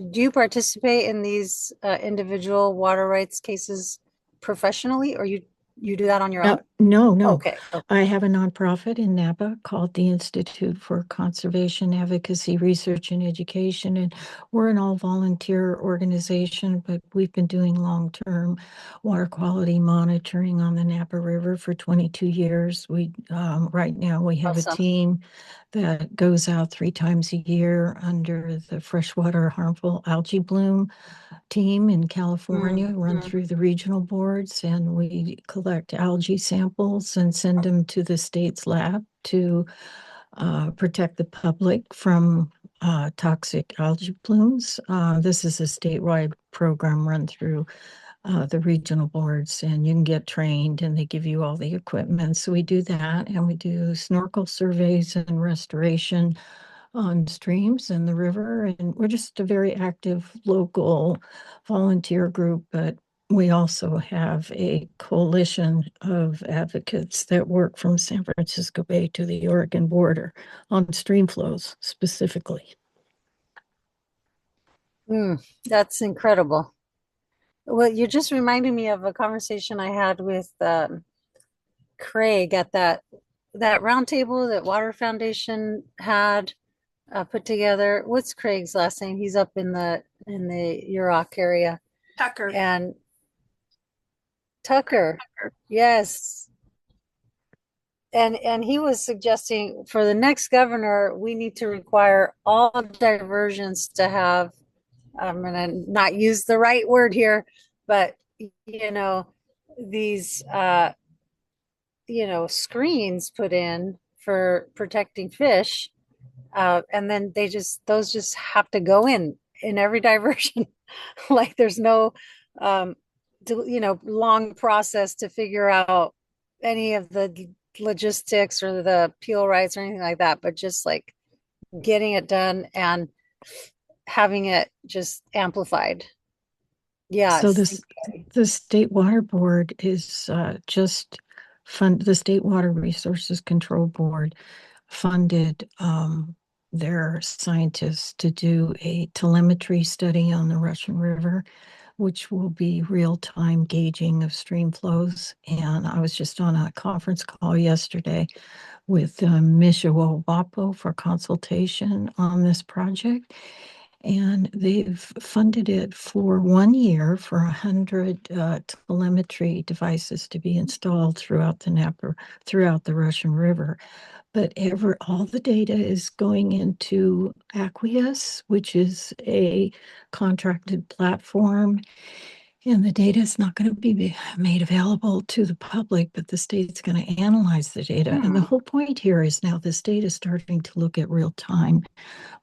S1: Do you participate in these individual water rights cases professionally, or you do that on your own?
S11: No.
S1: Okay.
S11: I have a nonprofit in Napa called the Institute for Conservation Advocacy, Research, and Education, and we're an all-volunteer organization, but we've been doing long-term water quality monitoring on the Napa River for 22 years. Right now we have
S1: Awesome.
S11: a team that goes out 3 times a year under the freshwater harmful algae bloom team in California, run through the regional boards, and we collect algae samples and send them to the state's lab to protect the public from toxic algae blooms. This is a statewide program run through the regional boards, and you can get trained, and they give you all the equipment. So we do that, and we do snorkel surveys and restoration on streams and the river. And we're just a very active local volunteer group, but we also have a coalition of advocates that work from San Francisco Bay to the Oregon border on stream flows specifically.
S1: That's incredible. Well, you just reminded me of a conversation I had with Craig at that roundtable that Water Foundation had put together. What's Craig's last name? He's up in the Yurok area.
S5: Tucker.
S1: And Tucker. Yes. And he was suggesting for the next governor, we need to require all diversions to have, I'm going to not use the right word here, but these screens put in for protecting fish. And then those just have to go in every diversion. Like there's no, um, long process to figure out any of the logistics or the peel rights or anything like that, but just like getting it done and having it just amplified. Yeah.
S11: So the State Water Board is the State Water Resources Control Board funded their scientists to do a telemetry study on the Russian River, which will be real-time gauging of stream flows. And I was just on a conference call yesterday with Misha Wapo for consultation on this project. And they've funded it for 1 year for 100 telemetry devices to be installed throughout the Russian River. But all the data is going into Aqueous, which is a contracted platform. And the data is not going to be made available to the public, but the state's going to analyze the data. And the whole point here is now the state is starting to look at real time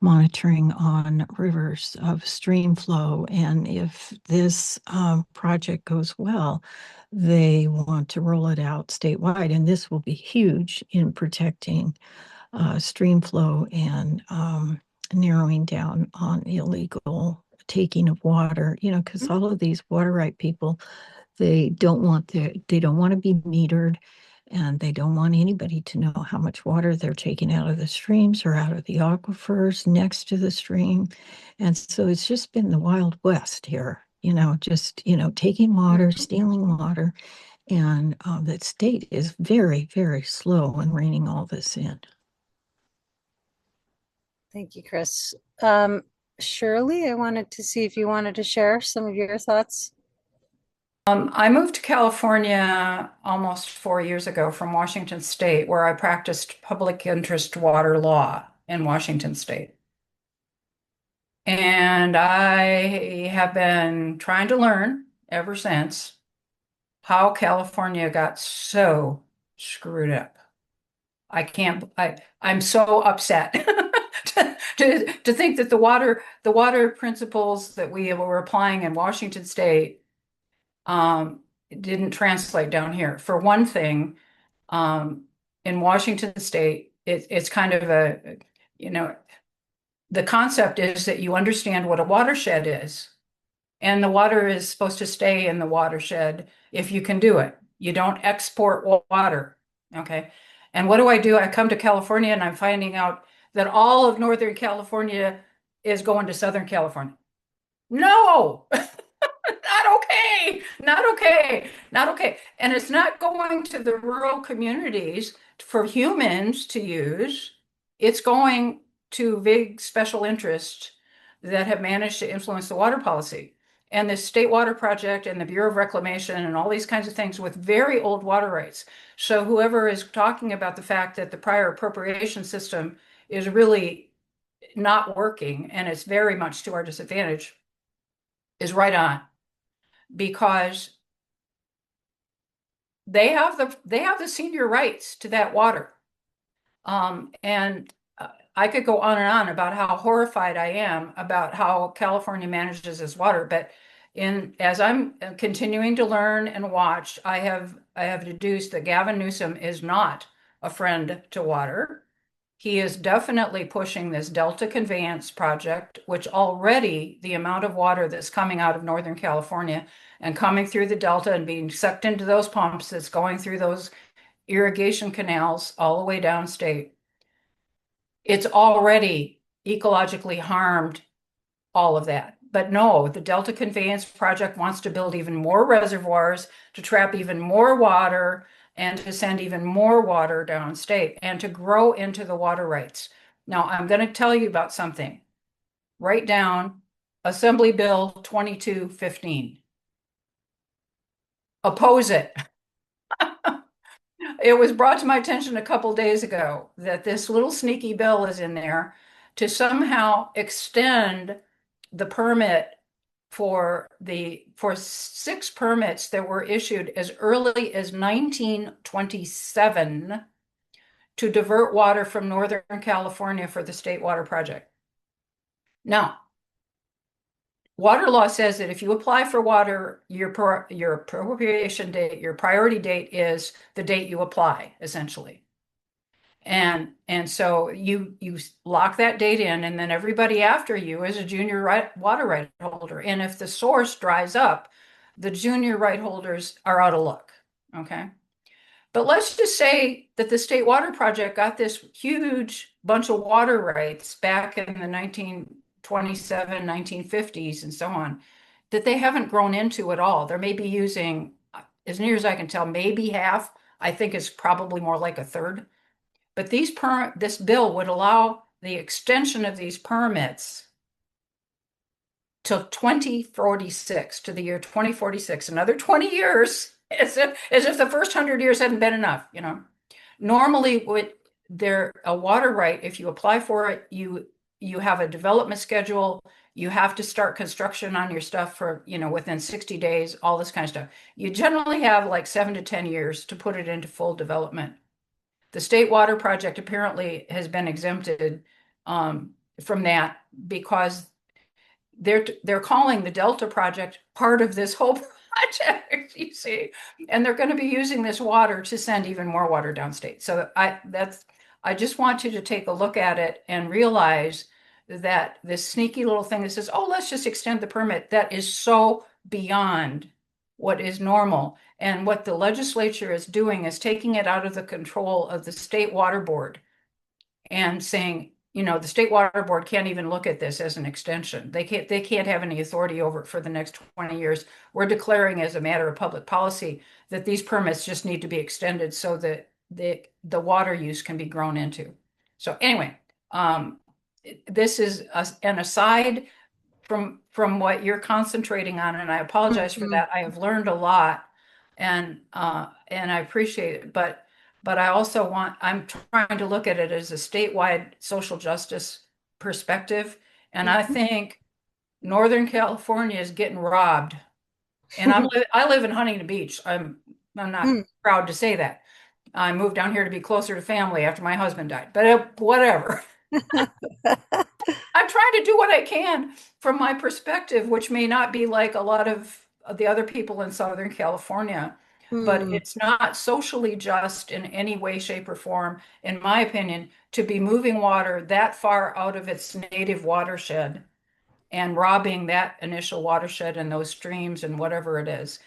S11: monitoring on rivers of stream flow. And if this project goes well, they want to roll it out statewide. And this will be huge in protecting stream flow and narrowing down on illegal taking of water, because all of these water right people, they don't want to be metered, and they don't want anybody to know how much water they're taking out of the streams or out of the aquifers next to the stream. And so it's just been the Wild West here, taking water, stealing water. And the state is very, very slow in reining all this in.
S1: Thank you, Chris. Shirley, I wanted to see if you wanted to share some of your thoughts.
S12: I moved to California almost 4 years ago from Washington State, where I practiced public interest water law in Washington State. And I have been trying to learn ever since how California got so screwed up. I'm so upset to think that the water principles that we were applying in Washington State didn't translate down here. For one thing, in Washington State, it's kind of the concept is that you understand what a watershed is, and the water is supposed to stay in the watershed if you can do it. You don't export water, okay? And what do? I come to California and I'm finding out that all of Northern California is going to Southern California. No! Not okay, not okay, not okay. And it's not going to the rural communities for humans to use. It's going to big special interests that have managed to influence the water policy. And the State Water Project and the Bureau of Reclamation and all these kinds of things with very old water rights. So whoever is talking about the fact that the prior appropriation system is really not working and it's very much to our disadvantage is right on. Because they have the senior rights to that water. And I could go on and on about how horrified I am about how California manages its water, but as I'm continuing to learn and watch, I have deduced that Gavin Newsom is not a friend to water. He is definitely pushing this Delta Conveyance project, which already the amount of water that's coming out of Northern California and coming through the Delta and being sucked into those pumps that's going through those irrigation canals all the way downstate. It's already ecologically harmed all of that. But no, the Delta Conveyance project wants to build even more reservoirs to trap even more water and to send even more water downstate and to grow into the water rights. Now, I'm going to tell you about something. Write down Assembly Bill 2215. Oppose it. It was brought to my attention a couple days ago that this little sneaky bill is in there to somehow extend the permit for 6 permits that were issued as early as 1927 to divert water from Northern California for the State Water Project. Now, water law says that if you apply for water, your appropriation date, your priority date is the date you apply, essentially. And so you lock that date in, and then everybody after you is a junior water right holder. And if the source dries up, the junior right holders are out of luck. Okay. But let's just say that the State Water Project got this huge bunch of water rights back in the 1927, 1950s, and so on, that they haven't grown into at all. They're maybe using, as near as I can tell, maybe half. I think it's probably more like a third. But this bill would allow the extension of these permits till 2046, to the year 2046, another 20 years, as if the first 100 years hadn't been enough, you know. Normally, a water right, if you apply for it, you have a development schedule. You have to start construction on your stuff for, within 60 days, all this kind of stuff. You generally have like 7 to 10 years to put it into full development. The State Water Project apparently has been exempted from that because they're calling the Delta Project part of this whole project, you see, and they're going to be using this water to send even more water downstate. So I just want you to take a look at it and realize that this sneaky little thing that says, oh, let's just extend the permit, that is so beyond what is normal. And what the legislature is doing is taking it out of the control of the State Water Board and saying, the State Water Board can't even look at this as an extension. They can't have any authority over it for the next 20 years. We're declaring as a matter of public policy that these permits just need to be extended so that the water use can be grown into. So anyway, this is an aside from what you're concentrating on, and I apologize for that. I have learned a lot, and I appreciate it. But I'm trying to look at it as a statewide social justice perspective, and I think Northern California is getting robbed. And I live in Huntington Beach. I'm not proud to say that. I moved down here to be closer to family after my husband died, but whatever. I'm trying to do what I can from my perspective, which may not be like a lot of the other people in Southern California, but it's not socially just in any way, shape, or form, in my opinion, to be moving water that far out of its native watershed and robbing that initial watershed and those streams and whatever it is.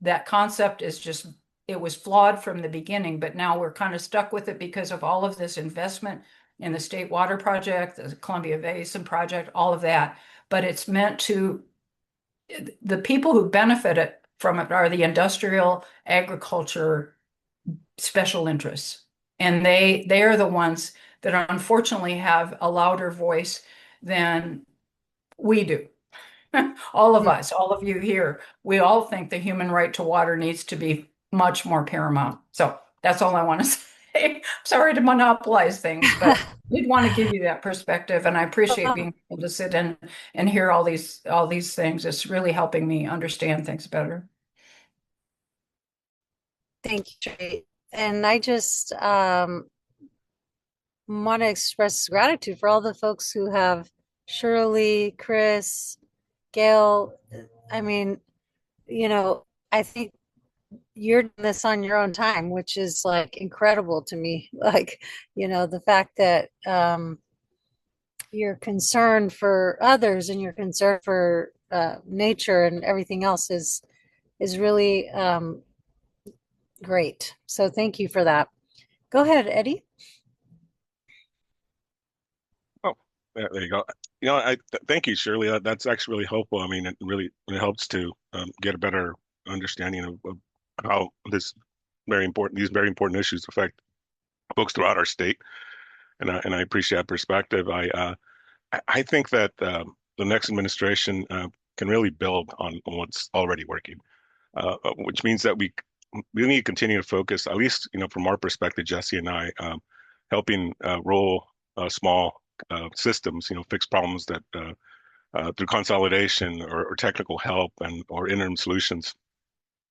S12: That concept is just, it was flawed from the beginning, but now we're kind of stuck with it because of all of this investment in the State Water Project, the Columbia Basin Project, all of that. But it's meant to, the people who benefit from it are the industrial agriculture special interests. And they are the ones that unfortunately have a louder voice than we do. All of us, all of you here, we all think the human right to water needs to be much more paramount. So that's all I want to say. Sorry to monopolize things, but I did want to give you that perspective, and I appreciate being able to sit and hear all these things. It's really helping me understand things better.
S1: Thank you, Trey. And I just want to express gratitude for all the folks who have, Shirley, Chris, Gail. I mean, I think you're doing this on your own time, which is like incredible to me. Like, the fact that you're concerned for others and you're concerned for nature and everything else is really great. So thank you for that. Go ahead, Eddie.
S9: Oh, there you go. Thank you, Shirley. That's actually really helpful. I mean, it helps to get a better understanding of how these very important issues affect folks throughout our state, and I appreciate that perspective. I think that the next administration can really build on what's already working, which means that we need to continue to focus, at least from our perspective, Jessi and I, helping roll small systems, fix problems that through consolidation or technical help or interim solutions.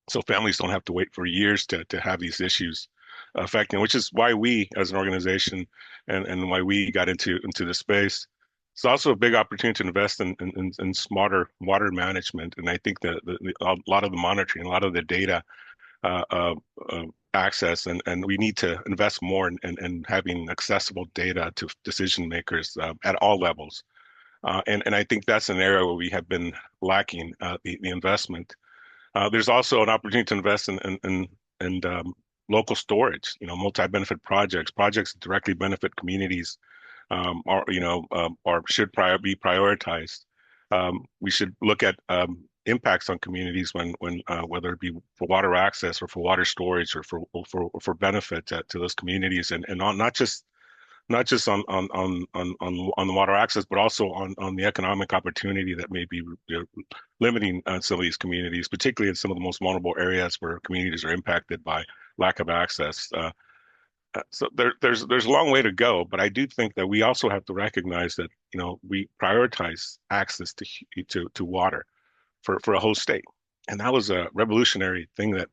S9: So families don't have to wait for years to have these issues affecting, which is why we as an organization and why we got into the space. It's also a big opportunity to invest in smarter water management. And I think that a lot of the monitoring, a lot of the data uh, uh, access, and we need to invest more in having accessible data to decision makers at all levels. And I think that's an area where we have been lacking the investment. There's also an opportunity to invest in local storage, multi-benefit projects that directly benefit communities, or should be prioritized. We should look at impacts on communities when whether it be for water access or for water storage or for benefit to those communities, and not just on the water access, but also on the economic opportunity that may be limiting some of these communities, particularly in some of the most vulnerable areas where communities are impacted by lack of access. So there's a long way to go, but I do think that we also have to recognize that we prioritize access to water for a whole state. And that was a revolutionary thing that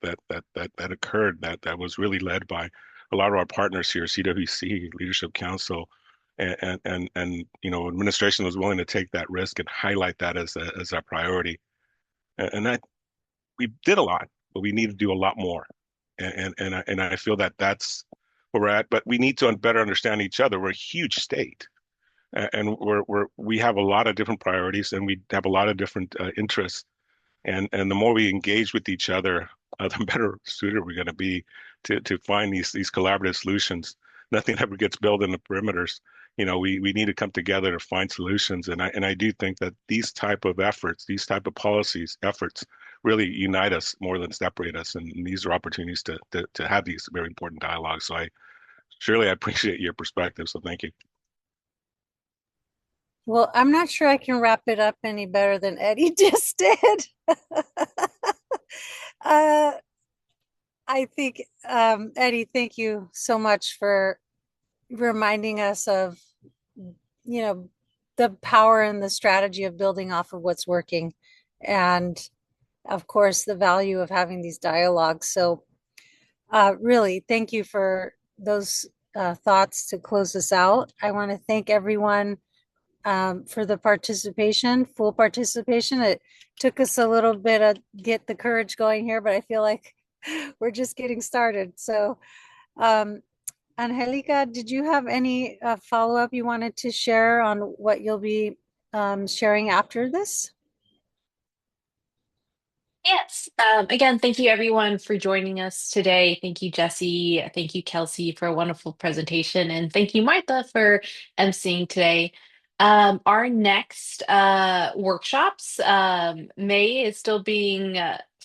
S9: occurred that was really led by a lot of our partners here, CWC, Leadership Council, and administration was willing to take that risk and highlight that as a priority. And that we did a lot, but we need to do a lot more. And I feel that that's where we're at. But we need to better understand each other. We're a huge state, and we have a lot of different priorities, and we have a lot of different interests. And the more we engage with each other, the better suited we're going to be to find these collaborative solutions. Nothing ever gets built in the perimeters. We need to come together to find solutions. And I do think that these type of efforts, these type of policies efforts, really unite us more than separate us. And these are opportunities to have these very important dialogues. So I appreciate your perspective. So thank you.
S1: Well, I'm not sure I can wrap it up any better than Eddie just did. I think, Eddie, thank you so much for reminding us of, the power and the strategy of building off of what's working. And of course, the value of having these dialogues. So really, thank you for those thoughts to close us out. I want to thank everyone for the participation, full participation. It took us a little bit to get the courage going here, but I feel like we're just getting started. So, Angelica, did you have any follow-up you wanted to share on what you'll be sharing after this?
S4: Yes. Again, thank you everyone for joining us today. Thank you, Jessi. Thank you, Kelsey, for a wonderful presentation. And thank you, Martha, for emceeing today. Our next workshops, May is still being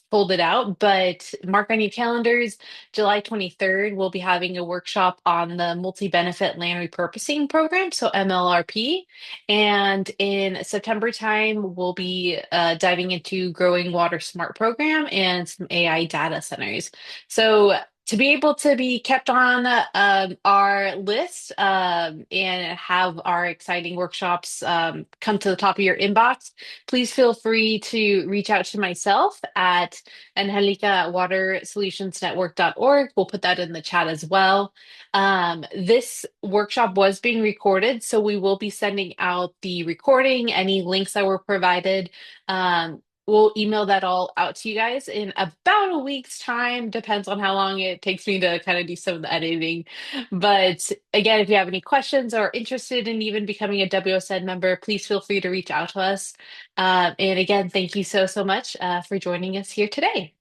S4: folded out, but mark on your calendars. July 23rd, we'll be having a workshop on the multi-benefit land repurposing program, so MLRP. And in September time, we'll be diving into growing water smart program and some AI data centers. So to be able to be kept on our list and have our exciting workshops come to the top of your inbox, please feel free to reach out to myself at angelica@watersolutionsnetwork.org. We'll put that in the chat as well. This workshop was being recorded, so we will be sending out the recording, any links that were provided. We'll email that all out to you guys in about a week's time. Depends on how long it takes me to kind of do some of the editing. But again, if you have any questions or interested in even becoming a WSN member, please feel free to reach out to us. And again, thank you so much for joining us here today.